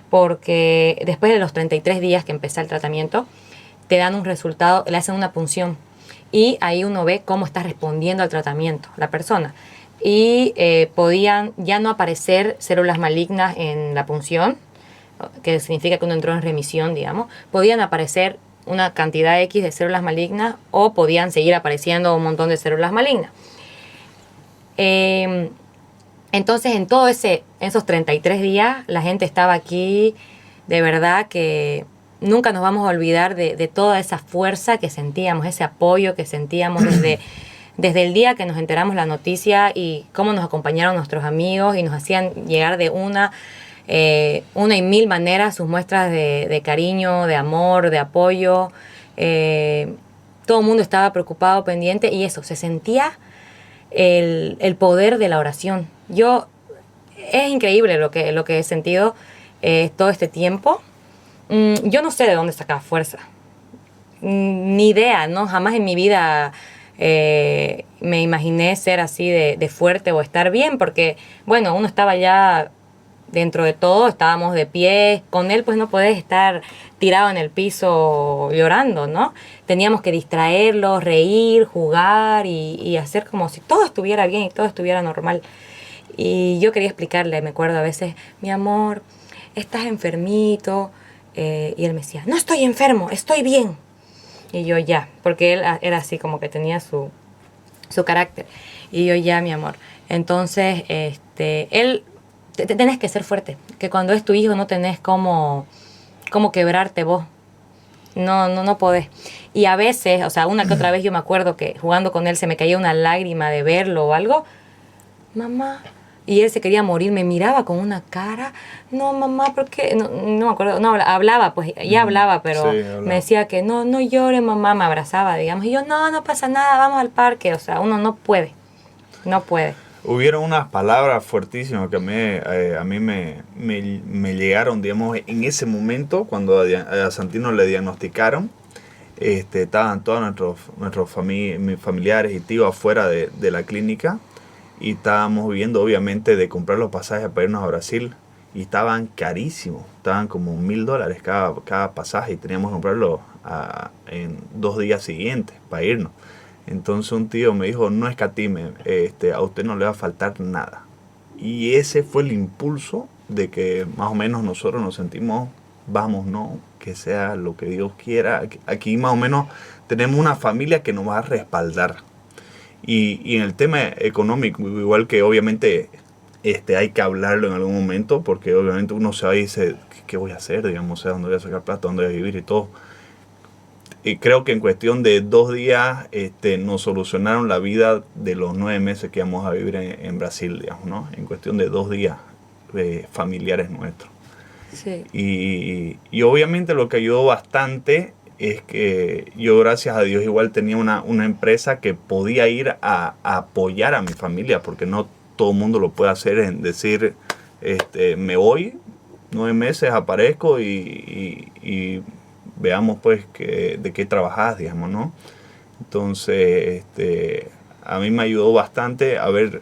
porque después de los 33 días que empieza el tratamiento, te dan un resultado, le hacen una punción y ahí uno ve cómo está respondiendo al tratamiento la persona. Y podían ya no aparecer células malignas en la punción, que significa que uno entró en remisión, digamos. Podían aparecer una cantidad X de células malignas o podían seguir apareciendo un montón de células malignas. Entonces, en esos 33 días, la gente estaba aquí, de verdad que nunca nos vamos a olvidar de toda esa fuerza que sentíamos, ese apoyo que sentíamos desde el día que nos enteramos la noticia y cómo nos acompañaron nuestros amigos y nos hacían llegar de una y mil maneras sus muestras de cariño, de amor, de apoyo. Todo el mundo estaba preocupado, pendiente y eso, se sentía el poder de la oración. Es increíble lo que he sentido todo este tiempo. Yo no sé de dónde sacaba fuerza, ni idea, ¿no? Jamás en mi vida me imaginé ser así de fuerte o estar bien, porque, bueno, uno estaba ya dentro de todo, estábamos de pie, con él pues no podés estar tirado en el piso llorando, ¿no? Teníamos que distraerlo, reír, jugar y hacer como si todo estuviera bien y todo estuviera normal. Y yo quería explicarle, me acuerdo a veces, mi amor, estás enfermito. Y él me decía, no estoy enfermo, estoy bien. Y yo ya, porque él era así como que tenía su carácter. Y yo ya, mi amor. Entonces, él, tenés que ser fuerte, que cuando es tu hijo no tenés cómo quebrarte vos. No podés. Y a veces, o sea, una que otra vez yo me acuerdo que jugando con él se me caía una lágrima de verlo o algo. Mamá. Y él se quería morir, me miraba con una cara, no mamá, ¿por qué? No me acuerdo, no hablaba, pues ya hablaba, pero Sí, hablaba. me decía que no llore mamá, me abrazaba, digamos, y yo no pasa nada, vamos al parque, o sea, uno no puede. Hubieron unas palabras fuertísimas que a mí me llegaron, digamos, en ese momento, cuando a Santino le diagnosticaron. Estaban todos nuestros familiares y tíos afuera de la clínica y estábamos viendo obviamente de comprar los pasajes para irnos a Brasil y estaban carísimos, estaban como $1,000 cada pasaje y teníamos que comprarlo en 2 días siguientes para irnos. Entonces un tío me dijo, no escatime, a usted no le va a faltar nada. Y ese fue el impulso de que más o menos nosotros nos sentimos, vamos, no, que sea lo que Dios quiera. Aquí más o menos tenemos una familia que nos va a respaldar. Y en el tema económico, igual que obviamente hay que hablarlo en algún momento, porque obviamente uno se va y dice, ¿qué voy a hacer? Digamos, o sea, ¿dónde voy a sacar plata? ¿Dónde voy a vivir? Y todo. Y creo que en cuestión de 2 días nos solucionaron la vida de los 9 meses que íbamos a vivir en Brasil, digamos, ¿no? En cuestión de 2 días familiares nuestros. Sí. Y obviamente lo que ayudó bastante es que yo, gracias a Dios, igual tenía una empresa que podía ir a apoyar a mi familia, porque no todo el mundo lo puede hacer en decir, me voy 9 meses aparezco y veamos pues de qué trabajás, digamos, ¿no? Entonces, a mí me ayudó bastante haber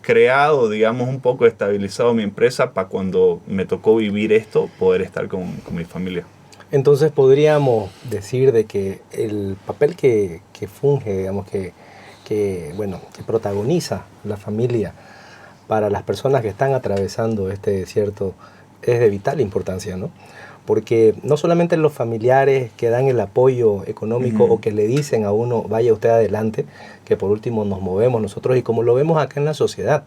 creado, digamos, un poco estabilizado mi empresa para cuando me tocó vivir esto, poder estar con mi familia. Entonces podríamos decir de que el papel que funge, digamos, bueno, que protagoniza la familia para las personas que están atravesando este desierto es de vital importancia, ¿no? Porque no solamente los familiares que dan el apoyo económico o que le dicen a uno, vaya usted adelante, que por último nos movemos nosotros, y como lo vemos acá en la sociedad,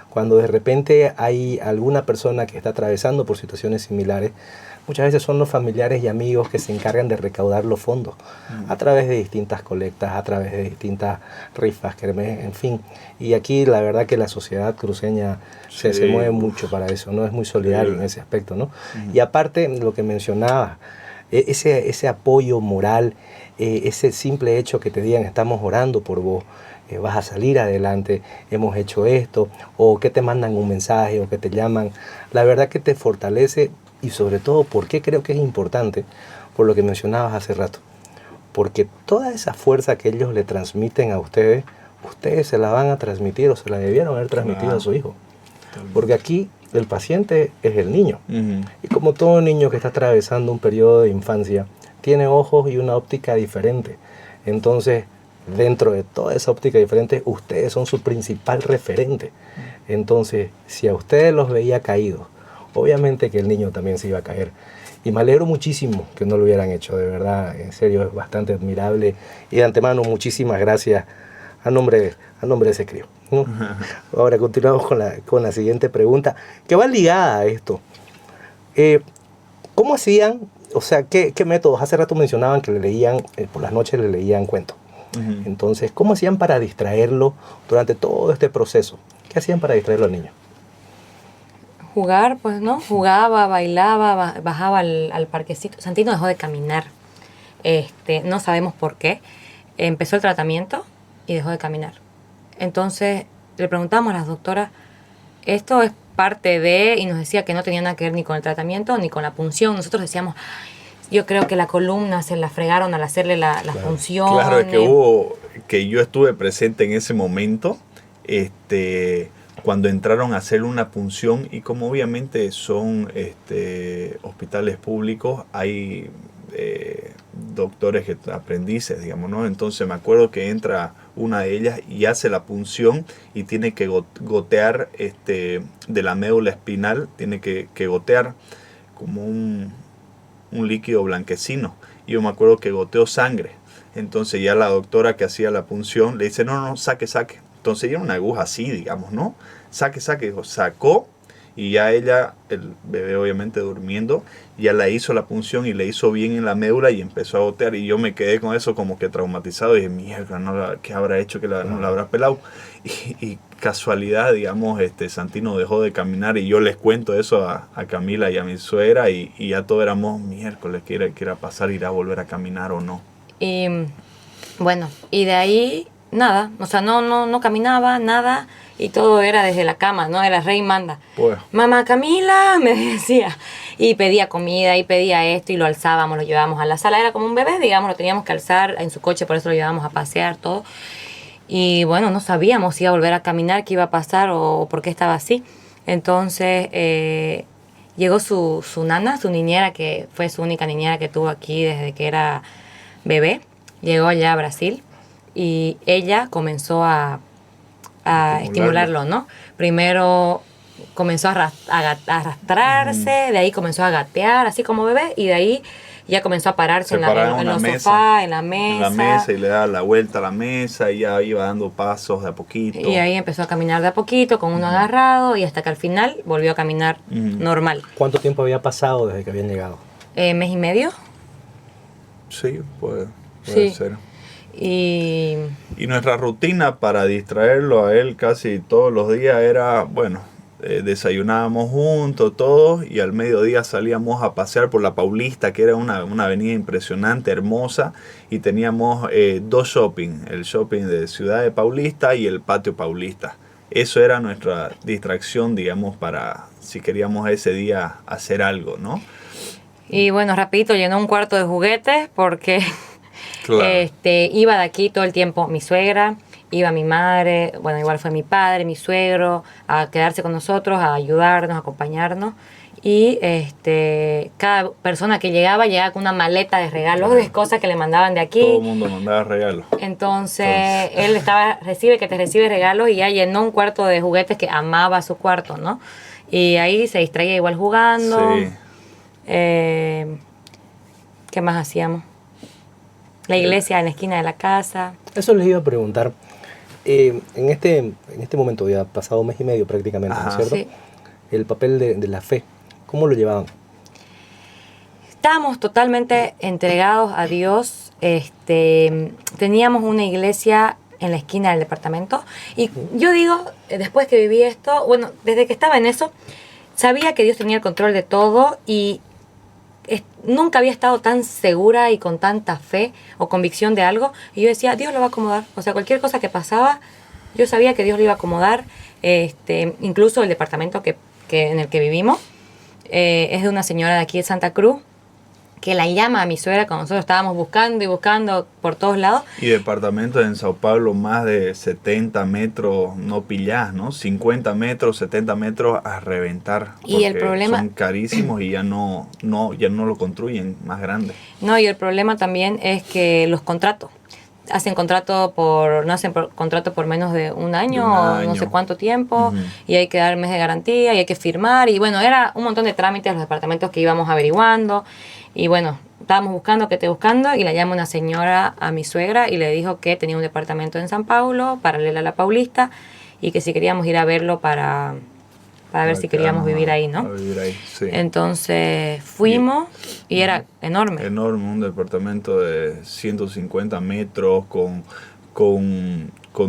cuando de repente hay alguna persona que está atravesando por situaciones similares, muchas veces son los familiares y amigos que se encargan de recaudar los fondos a través de distintas colectas, a través de distintas rifas, en fin. Y aquí la verdad que la sociedad cruceña se mueve mucho para eso, ¿no? Es muy solidario en ese aspecto, ¿no? Y aparte, lo que mencionaba, ese apoyo moral, ese simple hecho que te digan, estamos orando por vos, vas a salir adelante, hemos hecho esto, o que te mandan un mensaje, o que te llaman, la verdad que te fortalece. Y sobre todo, ¿por qué creo que es importante? Por lo que mencionabas hace rato. Porque toda esa fuerza que ellos le transmiten a ustedes se la van a transmitir o se la debieron haber transmitido a su hijo. Porque aquí el paciente es el niño. Y como todo niño que está atravesando un periodo de infancia, tiene ojos y una óptica diferente. Entonces, dentro de toda esa óptica diferente, ustedes son su principal referente. Entonces, si a ustedes los veía caídos, obviamente que el niño también se iba a caer. Y me alegro muchísimo que no lo hubieran hecho, de verdad, en serio, es bastante admirable. Y de antemano, muchísimas gracias a nombre de ese crío, ¿no? Ahora continuamos con la siguiente pregunta, que va ligada a esto. ¿Cómo hacían, o sea, qué métodos? Hace rato mencionaban que le leían, por las noches le leían cuentos. Entonces, ¿cómo hacían para distraerlo durante todo este proceso? ¿Qué hacían para distraerlo al niño? Jugar, pues, ¿no? Jugaba, bailaba, bajaba al parquecito. Santino dejó de caminar. No sabemos por qué. Empezó el tratamiento y dejó de caminar. Entonces, le preguntamos a las doctoras, esto es parte de, y nos decía que no tenía nada que ver ni con el tratamiento ni con la punción. Nosotros decíamos, yo creo que la columna se la fregaron al hacerle la punción. Claro, es que yo estuve presente en ese momento, cuando entraron a hacer una punción, y como obviamente son hospitales públicos, hay doctores aprendices, digamos, ¿no? Entonces me acuerdo que entra una de ellas y hace la punción y tiene que gotear de la médula espinal, tiene que gotear como un líquido blanquecino. Y yo me acuerdo que goteó sangre. Entonces ya la doctora que hacía la punción le dice, no, saque. Entonces era una aguja así, digamos, ¿no? Saque, dijo, sacó, y ya ella, el bebé obviamente durmiendo, ya la hizo la punción y le hizo bien en la médula y empezó a gotear, y yo me quedé con eso como que traumatizado y dije, mierda, ¿qué habrá hecho que no la habrá pelado? Y casualidad, digamos, Santino dejó de caminar, y yo les cuento eso a Camila y a mi suegra, y ya todos éramos miércoles, ¿qué era pasar? ¿Irá a volver a caminar o no? Y bueno, y de ahí nada, o sea, no caminaba, nada, y todo era desde la cama, ¿no? Era rey manda. Pues. Mamá Camila, me decía, y pedía comida, y pedía esto, y lo alzábamos, lo llevábamos a la sala, era como un bebé, digamos, lo teníamos que alzar en su coche, por eso lo llevábamos a pasear, todo. Y bueno, no sabíamos si iba a volver a caminar, qué iba a pasar, o por qué estaba así. Entonces, llegó su nana, su niñera, que fue su única niñera que tuvo aquí desde que era bebé, llegó allá a Brasil, y ella comenzó a estimularlo, ¿no? Primero comenzó a arrastrarse, de ahí comenzó a gatear, así como bebé, y de ahí ya comenzó a pararse en los sofás, en la mesa. En la mesa, y le daba la vuelta a la mesa, y ya iba dando pasos de a poquito. Y ahí empezó a caminar de a poquito, con uno agarrado, y hasta que al final volvió a caminar normal. ¿Cuánto tiempo había pasado desde que habían llegado? ¿Mes y medio? Sí, puede Sí. ser. Y nuestra rutina para distraerlo a él casi todos los días era, bueno, desayunábamos juntos todos, y al mediodía salíamos a pasear por la Paulista, que era una avenida impresionante, hermosa, y teníamos 2 shopping, el shopping de Ciudad de Paulista y el Patio Paulista. eso era nuestra distracción, digamos, para si queríamos ese día hacer algo, ¿no? Y bueno, rapidito llenó un cuarto de juguetes porque Claro. iba de aquí todo el tiempo mi suegra, iba mi madre, bueno, igual fue mi padre, mi suegro, a quedarse con nosotros, a ayudarnos, a acompañarnos. Y cada persona que llegaba con una maleta de regalos, de cosas que le mandaban de Todo el aquí. mundo mandaba regalos. Entonces, él recibe regalos y ya llenó un cuarto de juguetes que amaba su cuarto, ¿no? Y ahí se distraía igual jugando. Sí. ¿Qué más hacíamos? La iglesia en la esquina de la casa. Eso les iba a preguntar. En este momento, ya ha pasado un mes y medio prácticamente, ¿no es Ajá. cierto? Sí. El papel de la fe, ¿cómo lo llevaban? Estábamos totalmente entregados a Dios. Teníamos una iglesia en la esquina del departamento. Y yo digo, después que viví esto, bueno, desde que estaba en eso, sabía que Dios tenía el control de todo y nunca había estado tan segura y con tanta fe o convicción de algo. Y yo decía, Dios lo va a acomodar. O sea, cualquier cosa que pasaba, yo sabía que Dios lo iba a acomodar. Incluso el departamento en el que vivimos es de una señora de aquí de Santa Cruz, que la llama a mi suegra cuando nosotros estábamos buscando y buscando por todos lados. Y departamentos en Sao Paulo más de 70 metros no pillás, ¿no? 50 metros, 70 metros a reventar. Y el problema... son carísimos y ya no lo construyen más grande. No, y el problema también es que los contratos. No hacen contrato por menos de un año, o no sé cuánto tiempo, y hay que dar mes de garantía, y hay que firmar, y bueno, era un montón de trámites los departamentos que íbamos averiguando, y bueno, estábamos buscando, y la llama una señora a mi suegra y le dijo que tenía un departamento en San Paulo, paralela a la Paulista, y que si queríamos ir a verlo para ver si queríamos vivir ahí, ¿no? Vivir ahí, sí. Entonces fuimos y era enorme. Enorme, un departamento de 150 metros con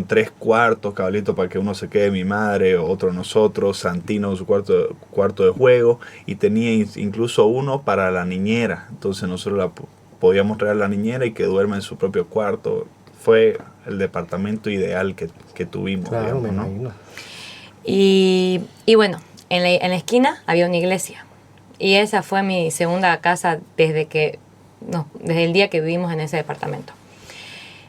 3 cuartos, cabalito para que uno se quede mi madre, otro nosotros, Santino su cuarto de juego, y tenía incluso uno para la niñera. Entonces nosotros podíamos traer a la niñera y que duerma en su propio cuarto. Fue el departamento ideal que tuvimos, Claro, digamos, me ¿no? imagino. Y bueno, en la esquina había una iglesia. Y esa fue mi segunda casa desde el día que vivimos en ese departamento.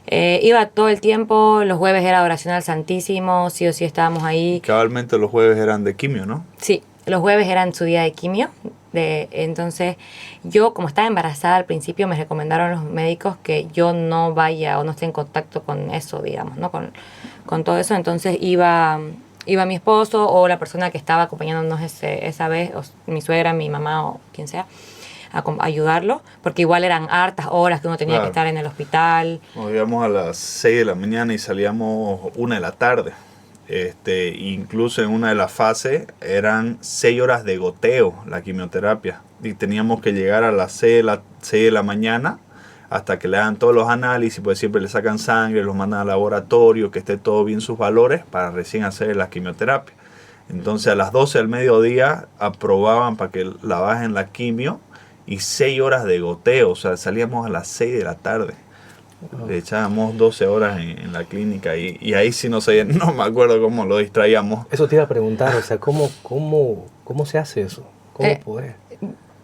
Iba todo el tiempo, los jueves era oración al Santísimo, sí o sí estábamos ahí. Cabalmente los jueves eran de quimio, ¿no? Sí, los jueves eran su día de quimio. Entonces yo, como estaba embarazada al principio, me recomendaron los médicos que yo no vaya o no esté en contacto con eso, digamos, ¿no? Con todo eso. Entonces iba mi esposo o la persona que estaba acompañándonos esa vez, o mi suegra, mi mamá o quien sea, a ayudarlo, porque igual eran hartas horas que uno tenía que estar en el hospital. Nos íbamos a las 6 de la mañana y salíamos 1 de la tarde. Incluso en una de las fases eran 6 horas de goteo la quimioterapia y teníamos que llegar a las 6 de la mañana hasta que le hagan todos los análisis, pues siempre le sacan sangre, los mandan al laboratorio, que esté todo bien sus valores para recién hacer la quimioterapia. Entonces a las 12 del mediodía aprobaban para que la bajen la quimio y 6 horas de goteo, o sea, salíamos a las 6 de la tarde. Le echábamos 12 horas en la clínica y ahí sí no me acuerdo cómo lo distraíamos. Eso te iba a preguntar, o sea, ¿cómo se hace eso? ¿Cómo podés?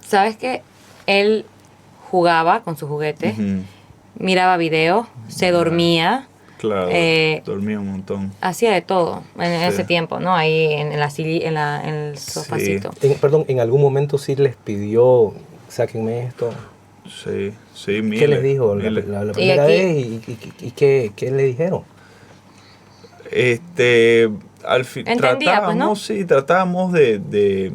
¿Sabes qué? Él jugaba con sus juguetes, miraba videos, se dormía. Claro, dormía un montón. Hacía de todo en ese tiempo, ¿no? Ahí en la silla, en el sofacito. Perdón, ¿en algún momento sí les pidió, sáquenme esto? Sí, ¿Qué les dijo la primera vez y qué le dijeron? Al fin Entendía, tratábamos de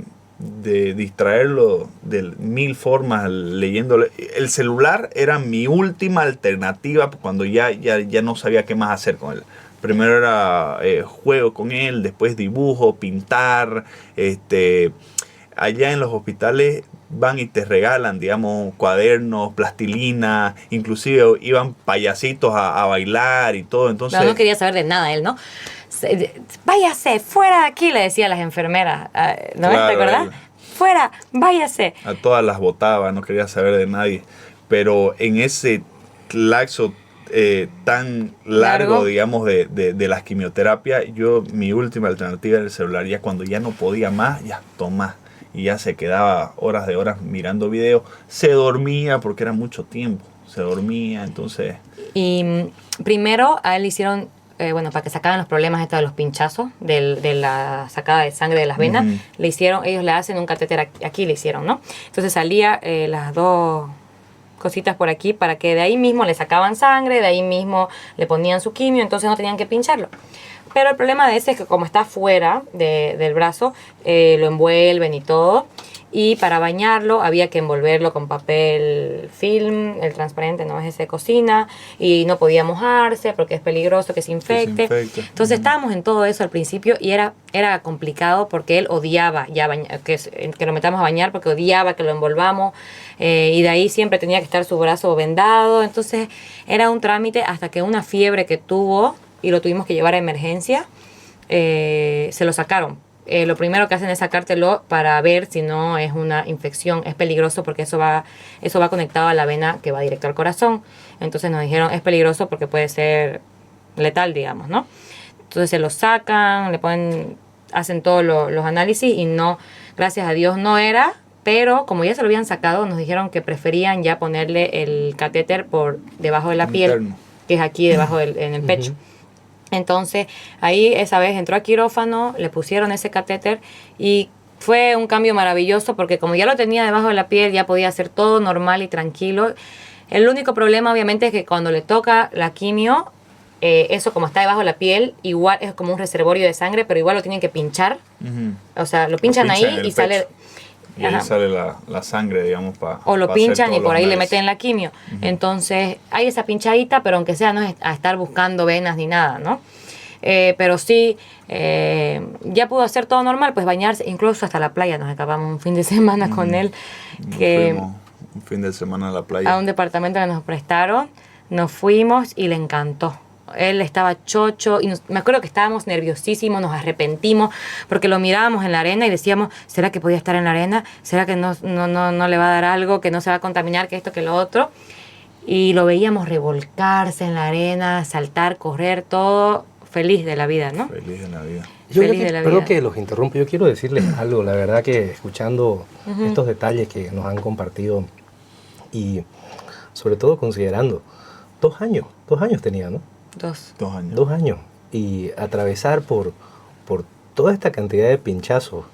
distraerlo de 1000 formas leyéndole. El celular era mi última alternativa cuando ya no sabía qué más hacer con él. Primero era juego con él, después dibujo, pintar. Allá en los hospitales van y te regalan, digamos, cuadernos, plastilina, inclusive iban payasitos a bailar y todo. Entonces, no quería saber de nada él, ¿no? Váyase, fuera de aquí, le decía a las enfermeras, ¿no? Claro, ¿te acordás? Fuera, váyase. A todas las botaba, no quería saber de nadie. Pero en ese lapso tan largo, Largo. digamos, de las quimioterapias, mi última alternativa era el celular. Ya cuando ya no podía más, ya toma. Y ya se quedaba horas de horas mirando videos. Se dormía porque era mucho tiempo. Se dormía, entonces... Y primero a él le hicieron, bueno, para que sacaran los problemas estos de los pinchazos, de la sacada de sangre de las venas, Ujú. ellos le hacen un catéter aquí, le hicieron, ¿no? Entonces salía las dos cositas por aquí para que de ahí mismo le sacaban sangre, de ahí mismo le ponían su quimio, entonces no tenían que pincharlo. Pero el problema de ese es que como está fuera del brazo, lo envuelven y todo. Y para bañarlo había que envolverlo con papel film, el transparente, no es ese de cocina, y no podía mojarse porque es peligroso que se infecte. Entonces estábamos en todo eso al principio y era complicado porque él odiaba ya que lo metamos a bañar porque odiaba que lo envolvamos, y de ahí siempre tenía que estar su brazo vendado. Entonces era un trámite hasta que una fiebre que tuvo y lo tuvimos que llevar a emergencia, se lo sacaron. Lo primero que hacen es sacártelo para ver si no es una infección. Es peligroso porque eso va conectado a la vena que va directo al corazón. Entonces nos dijeron es peligroso porque puede ser letal, digamos, ¿no? Entonces se lo sacan, hacen todos los análisis y no, gracias a Dios no era, pero como ya se lo habían sacado, nos dijeron que preferían ya ponerle el catéter por debajo de la piel, que es aquí debajo en el pecho. Entonces, ahí esa vez entró a quirófano, le pusieron ese catéter y fue un cambio maravilloso porque como ya lo tenía debajo de la piel, ya podía hacer todo normal y tranquilo. El único problema, obviamente, es que cuando le toca la quimio, eso como está debajo de la piel, igual es como un reservorio de sangre, pero igual lo tienen que pinchar. O sea, lo pinchan ahí y sale... Y ahí sale la sangre, digamos, para... O lo pinchan y por ahí le meten la quimio. Entonces, hay esa pinchadita, pero aunque sea, no es a estar buscando venas ni nada, ¿no? Pero sí, ya pudo hacer todo normal, pues bañarse, incluso hasta la playa nos acabamos un fin de semana con él. Fuimos un fin de semana a la playa. A un departamento que nos prestaron, nos fuimos y le encantó. Él estaba chocho y me acuerdo que estábamos nerviosísimos, nos arrepentimos porque lo mirábamos en la arena y decíamos, ¿será que podía estar en la arena? ¿Será que no le va a dar algo, que no se va a contaminar, que esto, que lo otro? Y lo veíamos revolcarse en la arena, saltar, correr, todo feliz de la vida, ¿no? Feliz de la vida. Perdón que los interrumpo, yo quiero decirles algo, la verdad que escuchando estos detalles que nos han compartido y sobre todo considerando 2 años tenía, ¿no? 2 años. 2 años. Y atravesar por toda esta cantidad de pinchazos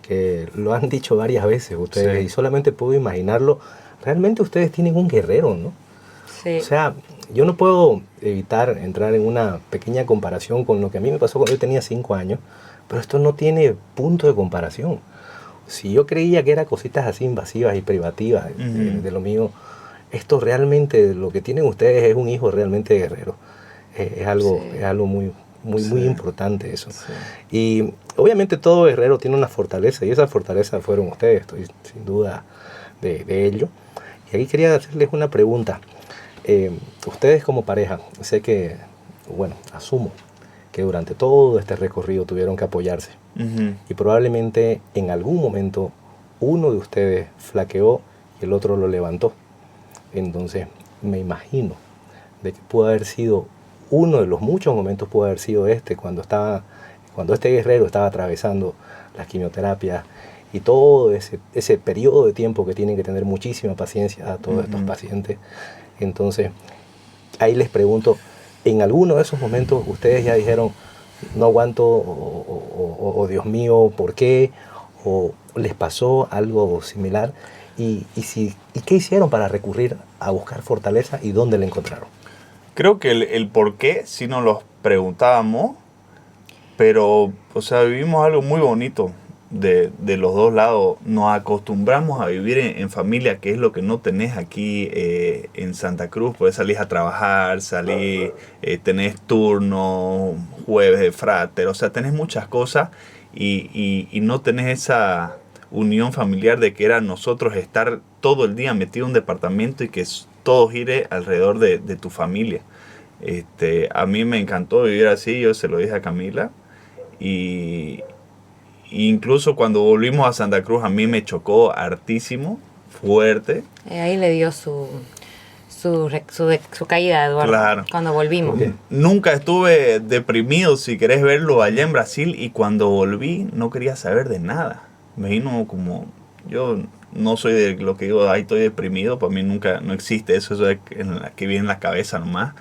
que lo han dicho varias veces ustedes, Sí. y solamente puedo imaginarlo. Realmente ustedes tienen un guerrero, ¿no? Sí. O sea, yo no puedo evitar entrar en una pequeña comparación con lo que a mí me pasó cuando yo tenía 5 años, pero esto no tiene punto de comparación. Si yo creía que eran cositas así invasivas y privativas de lo mío, esto realmente, lo que tienen ustedes es un hijo realmente guerrero. Es algo muy importante eso. Sí. Y obviamente todo guerrero tiene una fortaleza y esa fortaleza fueron ustedes, estoy sin duda de ello. Y aquí quería hacerles una pregunta. Ustedes como pareja, sé que, bueno, asumo que durante todo este recorrido tuvieron que apoyarse. Y probablemente en algún momento uno de ustedes flaqueó y el otro lo levantó. Entonces me imagino de que pudo haber sido uno de los muchos momentos, pudo haber sido cuando este guerrero estaba atravesando las quimioterapias y todo ese periodo de tiempo que tienen que tener muchísima paciencia a todos estos pacientes. Entonces ahí les pregunto, ¿en alguno de esos momentos ustedes ya dijeron no aguanto o Dios mío, ¿por qué? ¿O les pasó algo similar? ¿Y qué hicieron para recurrir a buscar fortaleza y dónde la encontraron? Creo que el por qué sí nos los preguntábamos, pero, o sea, vivimos algo muy bonito de los dos lados. Nos acostumbramos a vivir en familia, que es lo que no tenés aquí en Santa Cruz. Podés salir a trabajar, tenés turno, jueves de frater, o sea, tenés muchas cosas y no tenés esa unión familiar de que era nosotros estar todo el día metido en un departamento y que todo gire alrededor de tu familia. A mí me encantó vivir así, yo se lo dije a Camila, y incluso cuando volvimos a Santa Cruz a mí me chocó hartísimo, fuerte. Ahí le dio su su caída de Eduardo, Claro. cuando volvimos. Ok. Nunca estuve deprimido, si querés verlo, allá en Brasil, y cuando volví no quería saber de nada. Me vino como, yo no soy de lo que digo, ay, estoy deprimido, para mí nunca, no existe eso es que viene en la cabeza nomás.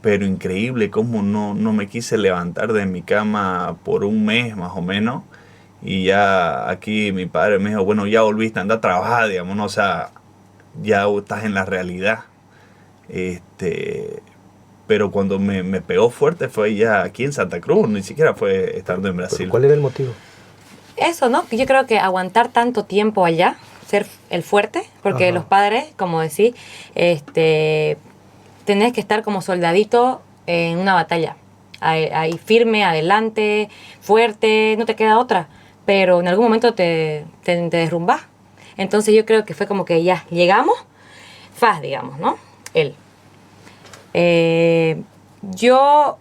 Pero increíble cómo no me quise levantar de mi cama por un mes más o menos. Y ya aquí mi padre me dijo, bueno, ya volviste, anda a trabajar, digamos, ¿no? O sea, ya estás en la realidad. Pero cuando me pegó fuerte fue ya aquí en Santa Cruz, ni siquiera fue estando en ¿Pero Brasil. cuál era el motivo? Eso, ¿no? Yo creo que aguantar tanto tiempo allá, ser el fuerte, porque Ajá. los padres, como decís, tenés que estar como soldadito en una batalla. Ahí firme, adelante, fuerte, no te queda otra. Pero en algún momento te derrumbás. Entonces yo creo que fue como que ya llegamos, digamos, ¿no? Él. Yo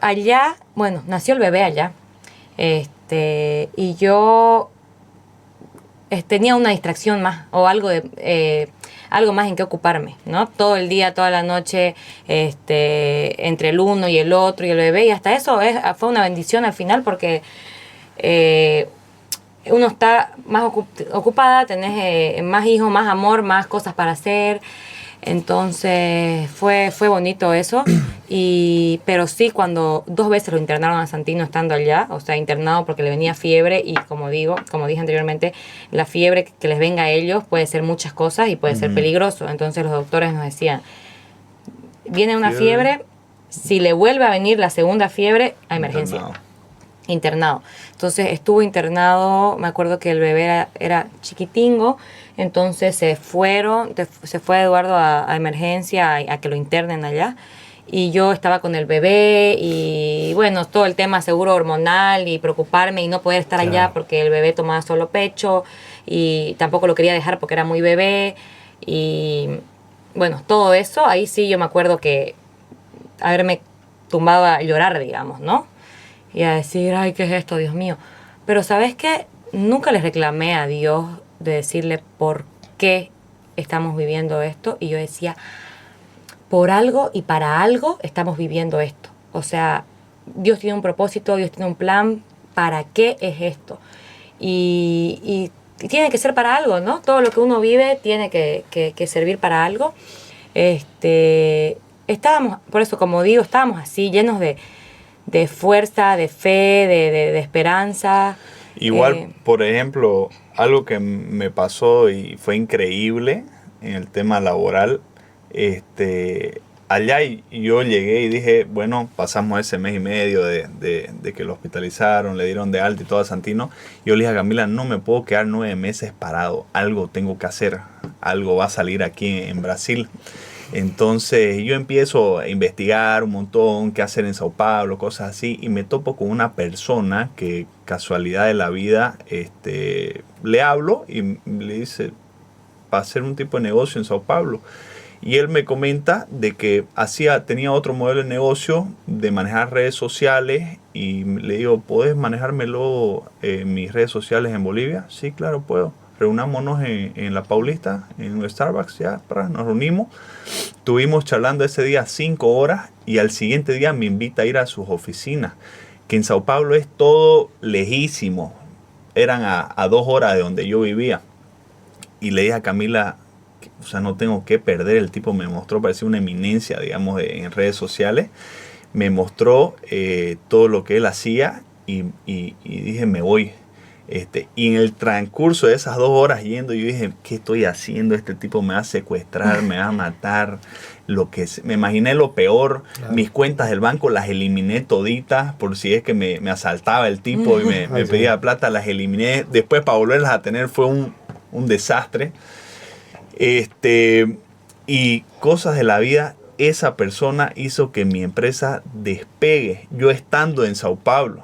allá, bueno, nació el bebé allá. Y yo tenía una distracción más o algo más en que ocuparme, ¿no? Todo el día, toda la noche, entre el uno y el otro y el bebé, y hasta eso fue una bendición al final porque uno está más ocupada, tenés más hijos, más amor, más cosas para hacer. Entonces fue bonito eso. Pero sí, cuando 2 veces lo internaron a Santino estando allá, o sea, internado porque le venía fiebre, y como dije anteriormente, la fiebre que les venga a ellos puede ser muchas cosas y puede ser peligroso. Entonces los doctores nos decían, viene una fiebre, si le vuelve a venir la segunda fiebre, a emergencia. Internado. Entonces estuvo internado, me acuerdo que el bebé era chiquitingo, entonces se fue Eduardo a emergencia, a que lo internen allá, y yo estaba con el bebé, y bueno, todo el tema seguro hormonal y preocuparme y no poder estar allá porque el bebé tomaba solo pecho y tampoco lo quería dejar porque era muy bebé, y bueno, todo eso, ahí sí yo me acuerdo que haberme tumbado a llorar, digamos, ¿no? Y a decir, ay, ¿qué es esto, Dios mío? Pero ¿sabes qué? Nunca les reclamé a Dios de decirle por qué estamos viviendo esto. Y yo decía, por algo y para algo estamos viviendo esto. O sea, Dios tiene un propósito, Dios tiene un plan. ¿Para qué es esto? Y tiene que ser para algo, ¿no? Todo lo que uno vive tiene que servir para algo. Estábamos, por eso, como digo, estábamos así, llenos de fuerza, de fe, de esperanza. Igual, por ejemplo, algo que me pasó y fue increíble en el tema laboral, allá yo llegué y dije, bueno, pasamos ese mes y medio de que lo hospitalizaron, le dieron de alta y todo a Santino. Yo le dije a Camila, no me puedo quedar 9 meses parado, algo tengo que hacer, algo va a salir aquí en Brasil. Entonces yo empiezo a investigar un montón, qué hacer en Sao Paulo, cosas así, y me topo con una persona que, casualidad de la vida, le hablo y le dice, para hacer un tipo de negocio en Sao Paulo. Y él me comenta de que tenía otro modelo de negocio de manejar redes sociales, y le digo, ¿puedes manejármelo mis redes sociales en Bolivia? Sí, claro, puedo. Reunámonos en La Paulista, en un Starbucks, nos reunimos. Estuvimos charlando ese día 5 horas, y al siguiente día me invita a ir a sus oficinas, que en Sao Paulo es todo lejísimo. Eran a 2 horas de donde yo vivía. Y le dije a Camila, o sea, no tengo que perder. El tipo me mostró, parecía una eminencia, digamos, en redes sociales. Me mostró todo lo que él hacía, y dije, me voy. Y en el transcurso de esas 2 horas yendo, yo dije, ¿qué estoy haciendo? Este tipo me va a secuestrar, me va a matar. Me imaginé lo peor. Claro. Mis cuentas del banco las eliminé toditas, por si es que me asaltaba el tipo y me pedía plata, las eliminé. Después, para volverlas a tener, fue un desastre. Y cosas de la vida, esa persona hizo que mi empresa despegue. Yo estando en Sao Paulo,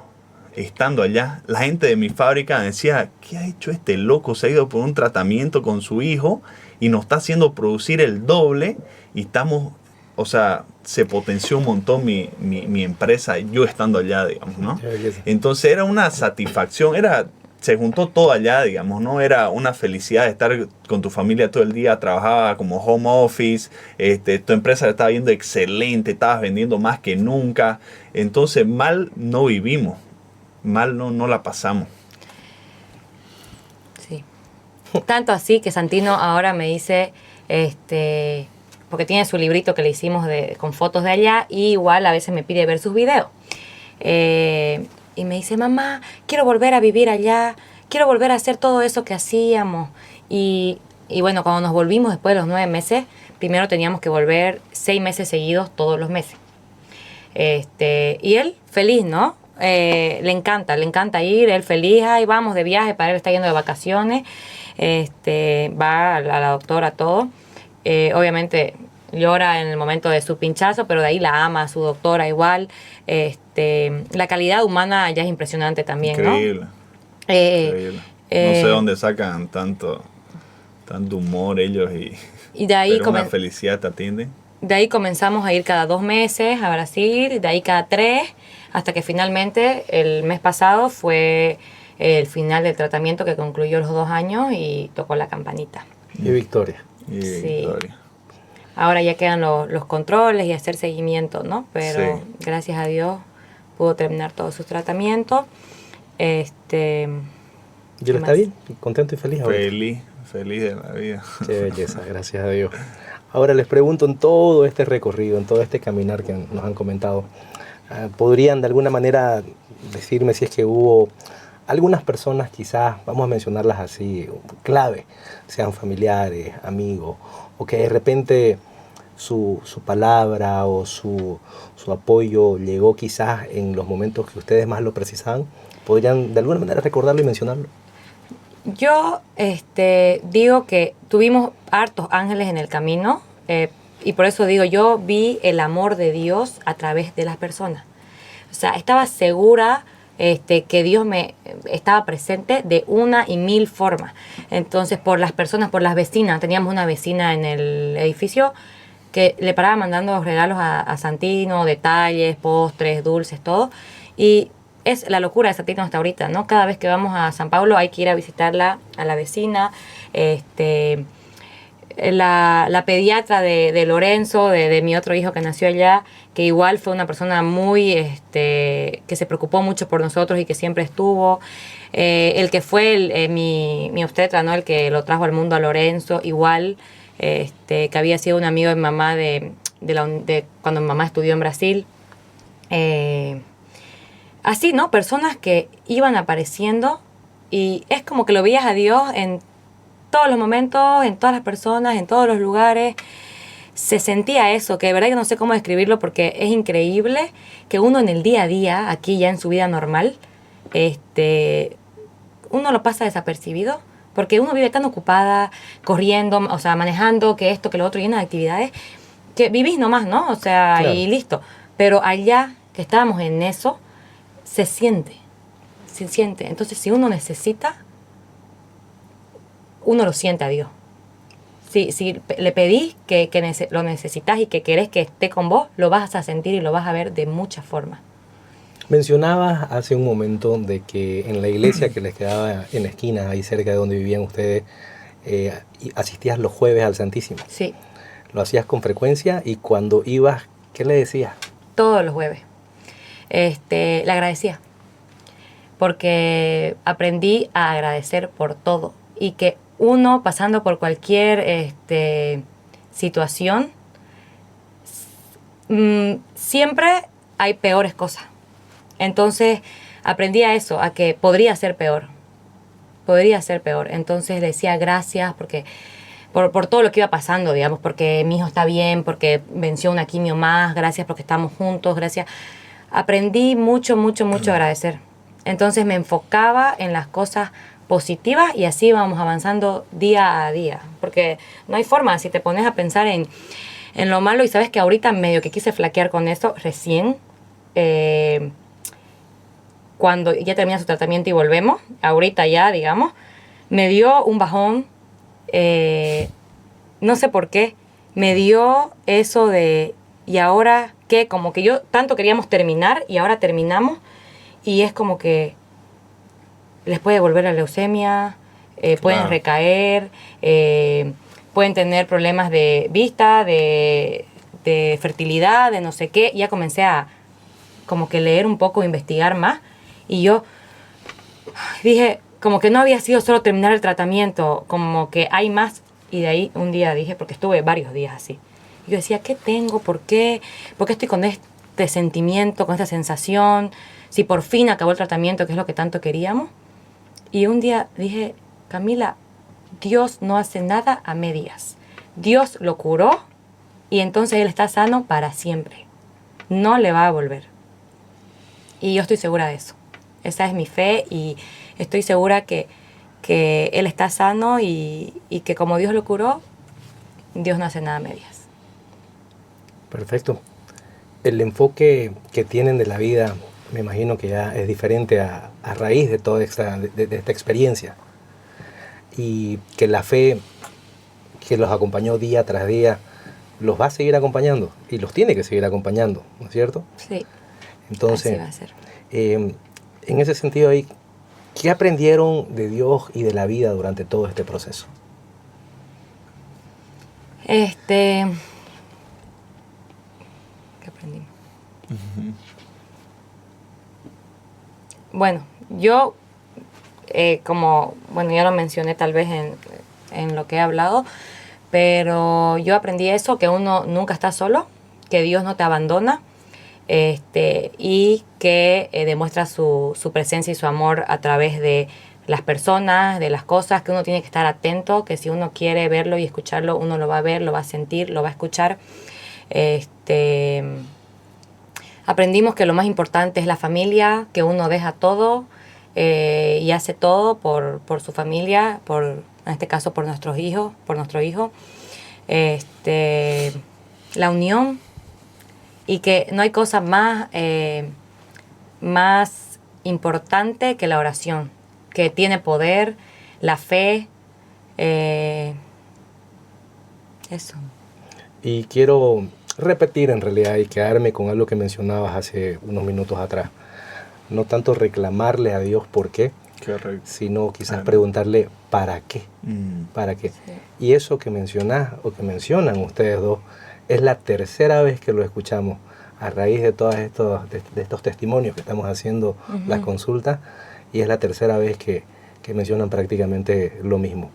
estando allá, la gente de mi fábrica decía, ¿qué ha hecho este loco? Se ha ido por un tratamiento con su hijo y nos está haciendo producir el doble, y estamos, o sea, se potenció un montón mi empresa, yo estando allá, digamos, ¿no? Entonces era una satisfacción, se juntó todo allá, digamos, ¿no? Era una felicidad estar con tu familia todo el día, trabajaba como home office, tu empresa estaba yendo excelente, estabas vendiendo más que nunca, entonces mal no vivimos, mal no la pasamos. Sí. Tanto así que Santino ahora me dice, porque tiene su librito que le hicimos con fotos de allá, y igual a veces me pide ver sus videos. Y me dice, mamá, quiero volver a vivir allá, quiero volver a hacer todo eso que hacíamos. Y bueno, cuando nos volvimos después de los 9 meses, primero teníamos que volver 6 meses seguidos todos los meses. Y él feliz, ¿no? Le encanta ir, él feliz, ahí vamos de viaje, para él está yendo de vacaciones, va a la doctora, todo. Obviamente llora en el momento de su pinchazo, pero de ahí la ama a su doctora igual. La calidad humana ya es impresionante también, increíble, ¿no? Increíble. No sé dónde sacan tanto humor ellos y de ahí pero una felicidad te atienden. De ahí comenzamos a ir cada 2 meses a Brasil, de ahí cada 3, hasta que finalmente el mes pasado fue el final del tratamiento, que concluyó los 2 años y tocó la campanita. Y victoria. Y Sí. victoria. Ahora ya quedan los controles y hacer seguimiento, ¿no? Pero Sí. gracias a Dios pudo terminar todos sus tratamientos. ¿Y él está bien? ¿Contento y feliz ahora? Feliz de la vida. Qué belleza, gracias a Dios. Ahora les pregunto, en todo este recorrido, en todo este caminar que nos han comentado, ¿podrían de alguna manera decirme si es que hubo algunas personas, quizás, vamos a mencionarlas así, clave, sean familiares, amigos, o que de repente su palabra o su apoyo llegó quizás en los momentos que ustedes más lo precisaban? ¿Podrían de alguna manera recordarlo y mencionarlo? Yo digo que tuvimos hartos ángeles en el camino, y por eso digo, yo vi el amor de Dios a través de las personas. O sea, estaba segura que Dios me estaba presente de una y mil formas. Entonces, por las personas, por las vecinas, teníamos una vecina en el edificio que le paraba mandando regalos a Santino, detalles, postres, dulces, todo. Y es la locura de Santino hasta ahorita, ¿no? Cada vez que vamos a San Pablo hay que ir a visitarla, a la vecina. La pediatra de Lorenzo, de mi otro hijo que nació allá, que igual fue una persona muy, que se preocupó mucho por nosotros y que siempre estuvo. El que fue mi obstetra, ¿no? El que lo trajo al mundo a Lorenzo, igual, que había sido un amigo de mi mamá de cuando mi mamá estudió en Brasil. Así, ¿no? Personas que iban apareciendo y es como que lo veías a Dios en todos los momentos, en todas las personas, en todos los lugares. Se sentía eso, que de verdad que no sé cómo describirlo porque es increíble que uno en el día a día, aquí ya en su vida normal, uno lo pasa desapercibido porque uno vive tan ocupada, corriendo, o sea, manejando, que esto, que lo otro, llena de actividades, que vivís nomás, ¿no? O sea, claro. Y listo. Pero allá, que estábamos en eso, se siente. Entonces, si uno necesita, uno lo siente a Dios. Si le pedís que lo necesitas y que querés que esté con vos, lo vas a sentir y lo vas a ver de muchas formas. Mencionabas hace un momento de que en la iglesia que les quedaba en la esquina, ahí cerca de donde vivían ustedes, asistías los jueves al Santísimo. Sí. Lo hacías con frecuencia y cuando ibas, ¿qué le decías? Todos los jueves. Le agradecía. Porque aprendí a agradecer por todo. Y que uno, pasando por cualquier situación, siempre hay peores cosas. Entonces aprendí a eso, a que podría ser peor. Entonces le decía gracias porque por todo lo que iba pasando, digamos, porque mi hijo está bien, porque venció una quimio más, gracias porque estamos juntos, gracias. Aprendí mucho a agradecer. Entonces me enfocaba en las cosas positivas y así vamos avanzando día a día. Porque no hay forma, si te pones a pensar en lo malo, y sabes que ahorita medio que quise flaquear con eso, recién, cuando ya termina su tratamiento y volvemos, ahorita ya, digamos, me dio un bajón, no sé por qué, me dio eso de, ¿y ahora qué? Como que yo tanto queríamos terminar y ahora terminamos y es como que les puede volver la leucemia, pueden Claro. recaer, pueden tener problemas de vista, de fertilidad, de no sé qué. Ya comencé a como que leer un poco, investigar más, y yo dije, como que no había sido solo terminar el tratamiento, como que hay más. Y de ahí un día dije, porque estuve varios días así, y yo decía, ¿qué tengo? ¿Por qué? ¿Por qué estoy con este sentimiento, con esta sensación? Si por fin acabó el tratamiento, que es lo que tanto queríamos. Y un día dije, Camila, Dios no hace nada a medias. Dios lo curó y entonces Él está sano para siempre. No le va a volver. Y yo estoy segura de eso. Esa es mi fe y estoy segura que Él está sano y que como Dios lo curó, Dios no hace nada a medias. Perfecto. El enfoque que tienen de la vida, me imagino que ya es diferente a raíz de toda de esta experiencia. Y que la fe que los acompañó día tras día, los va a seguir acompañando y los tiene que seguir acompañando, ¿no es cierto? Sí, Entonces, así va a ser. en ese sentido ahí, ¿qué aprendieron de Dios y de la vida durante todo este proceso? ¿Qué aprendimos? Bueno, yo, como, bueno, ya lo mencioné tal vez en lo que he hablado, pero yo aprendí eso, que uno nunca está solo, que Dios no te abandona, y que demuestra su presencia y su amor a través de las personas, de las cosas, que uno tiene que estar atento, que si uno quiere verlo y escucharlo, uno lo va a ver, lo va a sentir, lo va a escuchar. Aprendimos que lo más importante es la familia, que uno deja todo y hace todo por su familia, en este caso por nuestros hijos, por nuestro hijo. La unión, y que no hay cosa más importante que la oración, que tiene poder, la fe, eso. Y quiero repetir en realidad y quedarme con algo que mencionabas hace unos minutos atrás. No tanto reclamarle a Dios por qué, Correcto. sino quizás preguntarle ¿para qué? ¿Para qué? Sí. Y eso que mencionás o que mencionan ustedes dos es la tercera vez que lo escuchamos a raíz de todos estos testimonios que estamos haciendo, las consultas, y es la tercera vez que mencionan prácticamente lo mismo.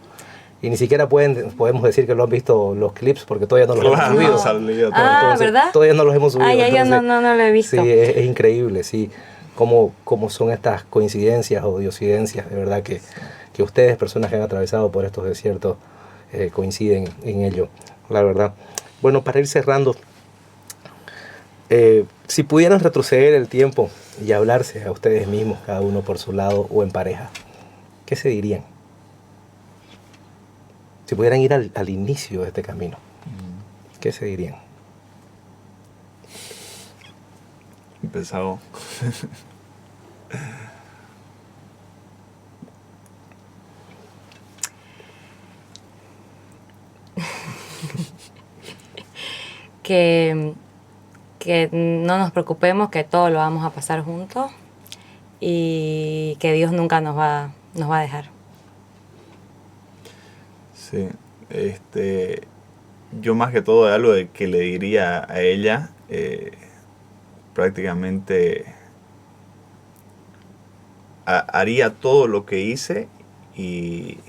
Y ni siquiera podemos decir que lo han visto los clips porque todavía no los hemos subido. Salido todo. Entonces, ¿verdad? todavía no los hemos subido. Ay, yo entonces, no lo he visto. Sí, es increíble, sí. Cómo son estas coincidencias o diosidencias, de verdad que ustedes, personas que han atravesado por estos desiertos, coinciden en ello, la verdad. Bueno, para ir cerrando, si pudieran retroceder el tiempo y hablarse a ustedes mismos, cada uno por su lado o en pareja, ¿qué se dirían? Si pudieran ir al inicio de este camino, ¿qué se dirían? Empezado. Que no nos preocupemos, que todo lo vamos a pasar juntos y que Dios nunca nos va a dejar. Sí, yo más que todo algo de que le diría a ella, prácticamente haría todo lo que hice y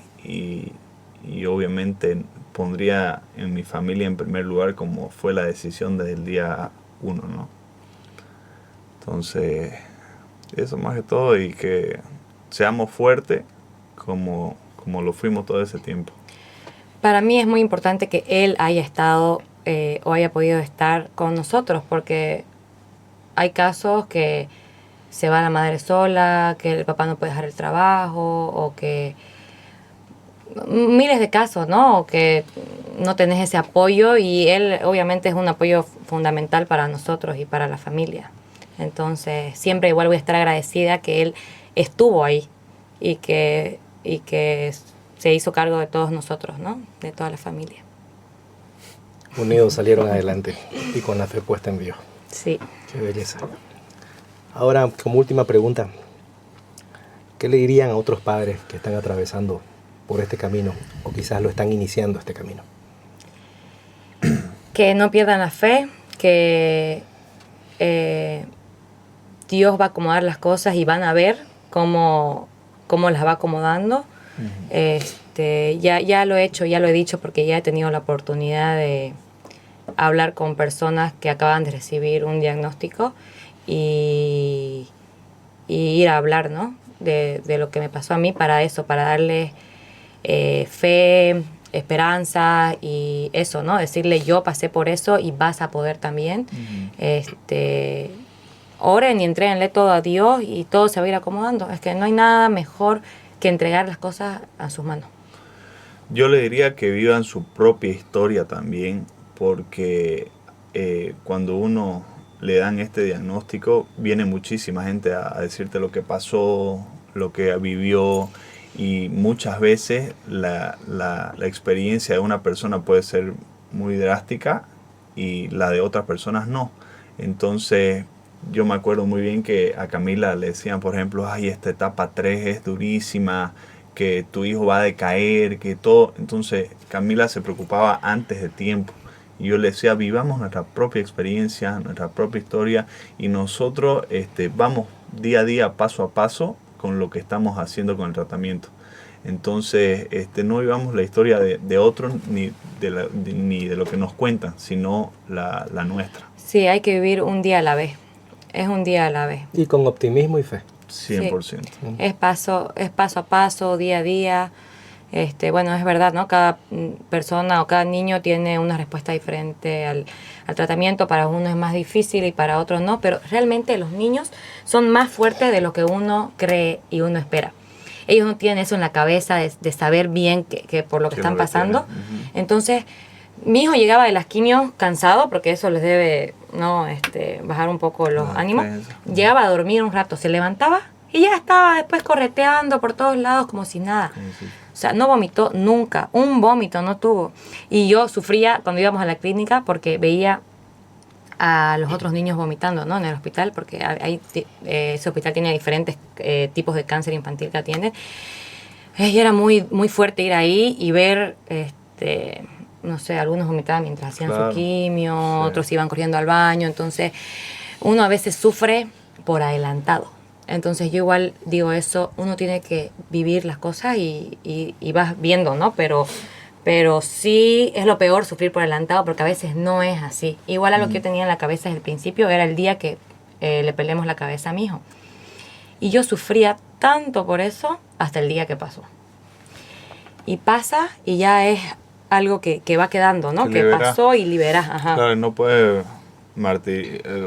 obviamente pondría en mi familia en primer lugar, como fue la decisión desde el día 1, ¿no? Entonces, eso más que todo, y que seamos fuertes como lo fuimos todo ese tiempo. Para mí es muy importante que Él haya estado o haya podido estar con nosotros, porque hay casos que se va la madre sola, que el papá no puede dejar el trabajo, o que miles de casos, ¿no? O que no tenés ese apoyo, y Él obviamente es un apoyo fundamental para nosotros y para la familia. Entonces siempre igual voy a estar agradecida que Él estuvo ahí y que se hizo cargo de todos nosotros, ¿no? De toda la familia. Unidos salieron adelante y con la fe puesta en Dios. Sí. Qué belleza. Ahora, como última pregunta, ¿qué le dirían a otros padres que están atravesando por este camino o quizás lo están iniciando este camino? Que no pierdan la fe, que Dios va a acomodar las cosas y van a ver cómo las va acomodando. Ya lo he hecho, ya lo he dicho, porque ya he tenido la oportunidad de hablar con personas que acaban de recibir un diagnóstico y ir a hablar, ¿no? de lo que me pasó a mí, para eso, para darles fe, esperanza y eso, ¿no? Decirle, yo pasé por eso y vas a poder también. Oren y entréguenle todo a Dios y todo se va a ir acomodando. Es que no hay nada mejor que entregar las cosas a sus manos. Yo le diría que vivan su propia historia también, porque cuando uno le dan este diagnóstico, viene muchísima gente a decirte lo que pasó, lo que vivió, y muchas veces la experiencia de una persona puede ser muy drástica y la de otras personas no. Entonces, yo me acuerdo muy bien que a Camila le decían, por ejemplo, ay, esta etapa 3 es durísima, que tu hijo va a decaer, que todo. Entonces, Camila se preocupaba antes de tiempo. Y yo le decía, vivamos nuestra propia experiencia, nuestra propia historia, y nosotros vamos día a día, paso a paso, con lo que estamos haciendo con el tratamiento. Entonces, no vivamos la historia de otros ni de lo que nos cuentan, sino la nuestra. Sí, hay que vivir un día a la vez. Es un día a la vez. Y con optimismo y fe. 100%. Sí. Es paso a paso, día a día. Bueno, es verdad, ¿no? Cada persona o cada niño tiene una respuesta diferente al tratamiento. Para uno es más difícil y para otros no, pero realmente los niños son más fuertes de lo que uno cree y uno espera. Ellos no tienen eso en la cabeza de saber bien que por lo que están pasando. Entonces, mi hijo llegaba de las quimios cansado, porque eso les debe, ¿no? Bajar un poco los ánimos. Llegaba a dormir un rato, se levantaba y ya estaba después correteando por todos lados como si nada. O sea, no vomitó nunca, un vómito no tuvo. Y yo sufría cuando íbamos a la clínica porque veía a los otros niños vomitando, ¿no? En el hospital, porque ese hospital tiene diferentes tipos de cáncer infantil que atiende. Y era muy, muy fuerte ir ahí y ver, no sé, algunos vomitaban mientras hacían su quimio, otros iban corriendo al baño. Entonces, uno a veces sufre por adelantado. Entonces, yo igual digo eso, uno tiene que vivir las cosas y vas viendo, ¿no? Pero sí es lo peor sufrir por adelantado, porque a veces no es así. Igual a lo que yo tenía en la cabeza desde el principio era el día que le peleemos la cabeza a mi hijo. Y yo sufría tanto por eso hasta el día que pasó. Y pasa y ya es algo que va quedando, ¿no? Que pasó y liberás. Ajá. Claro, no puede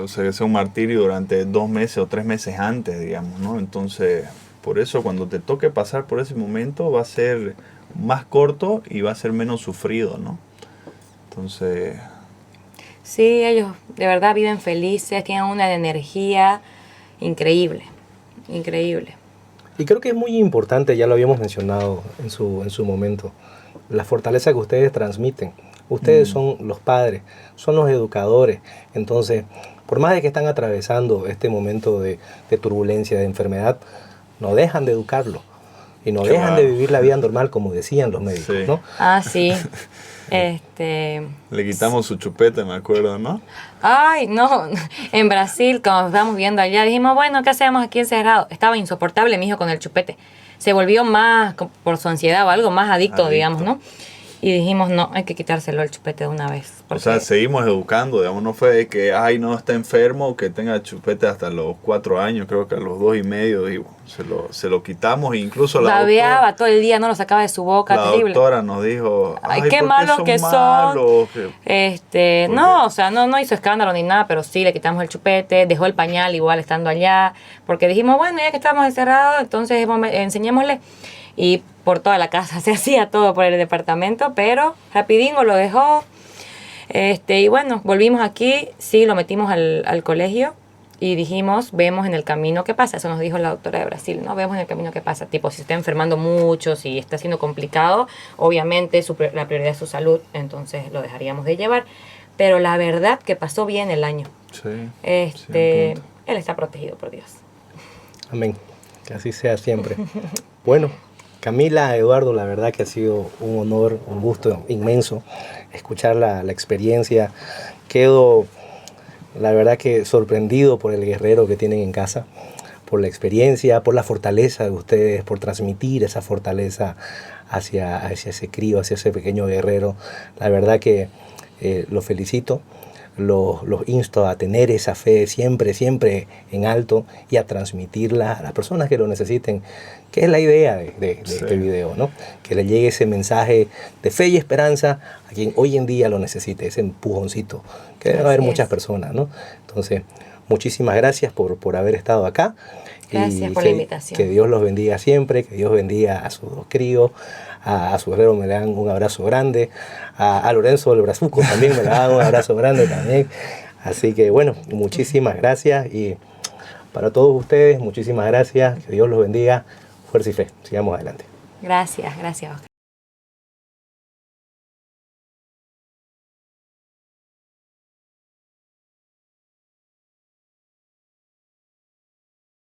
ser un martirio durante 2 meses o 3 meses antes, digamos, ¿no? Entonces, por eso cuando te toque pasar por ese momento va a ser más corto y va a ser menos sufrido, ¿no? Entonces... Sí, ellos de verdad viven felices, tienen una energía increíble, increíble. Y creo que es muy importante, ya lo habíamos mencionado en su momento, la fortaleza que ustedes transmiten. Ustedes son los padres, son los educadores. Entonces, por más de que están atravesando este momento de turbulencia, de enfermedad, no dejan de educarlo. Y no dejan de vivir la vida normal, como decían los médicos, ¿no? Ah, sí. Le quitamos su chupete, me acuerdo, ¿no? Ay, no. En Brasil, cuando estábamos viendo allá, dijimos, bueno, ¿qué hacemos aquí encerrado? Estaba insoportable mi hijo con el chupete. Se volvió más, por su ansiedad o algo, más adicto, digamos, ¿no? Y dijimos, no, hay que quitárselo el chupete de una vez. O sea, seguimos educando, digamos, no fue de que, ay, no, está enfermo, que tenga chupete hasta los 4 años, creo que a los 2 y medio, digo, se lo quitamos, e incluso babeaba todo el día, no lo sacaba de su boca, terrible. La doctora nos dijo, ay, qué malos que son. No, o sea, no hizo escándalo ni nada, pero sí le quitamos el chupete, dejó el pañal igual estando allá, porque dijimos, bueno, ya que estamos encerrados, entonces enseñémosle. Y por toda la casa se hacía todo por el departamento, pero rapidingo lo dejó. Y bueno, volvimos aquí, sí, lo metimos al colegio y dijimos, vemos en el camino qué pasa. Eso nos dijo la doctora de Brasil, ¿no? Vemos en el camino qué pasa. Tipo, si se está enfermando mucho, si está siendo complicado, obviamente la prioridad es su salud, entonces lo dejaríamos de llevar. Pero la verdad que pasó bien el año. Sí. Él está protegido por Dios. Amén. Que así sea siempre. Bueno, Camila, Eduardo, la verdad que ha sido un honor, un gusto inmenso escuchar la experiencia. Quedo, la verdad que sorprendido por el guerrero que tienen en casa, por la experiencia, por la fortaleza de ustedes, por transmitir esa fortaleza hacia ese crío, hacia ese pequeño guerrero. La verdad que los felicito, los insto a tener esa fe siempre, siempre en alto y a transmitirla a las personas que lo necesiten, que es la idea de este video, ¿no? Que le llegue ese mensaje de fe y esperanza a quien hoy en día lo necesite, ese empujoncito, que debe haber muchas personas, ¿no? Entonces, muchísimas gracias por haber estado acá. Gracias por la invitación. Que Dios los bendiga siempre, que Dios bendiga a sus dos críos, a su herrero me le dan un abrazo grande, a Lorenzo del Brazuco también me le dan un abrazo grande también. Así que bueno, muchísimas gracias y para todos ustedes, muchísimas gracias, que Dios los bendiga, fuerza y fe, sigamos adelante. Gracias, Oscar.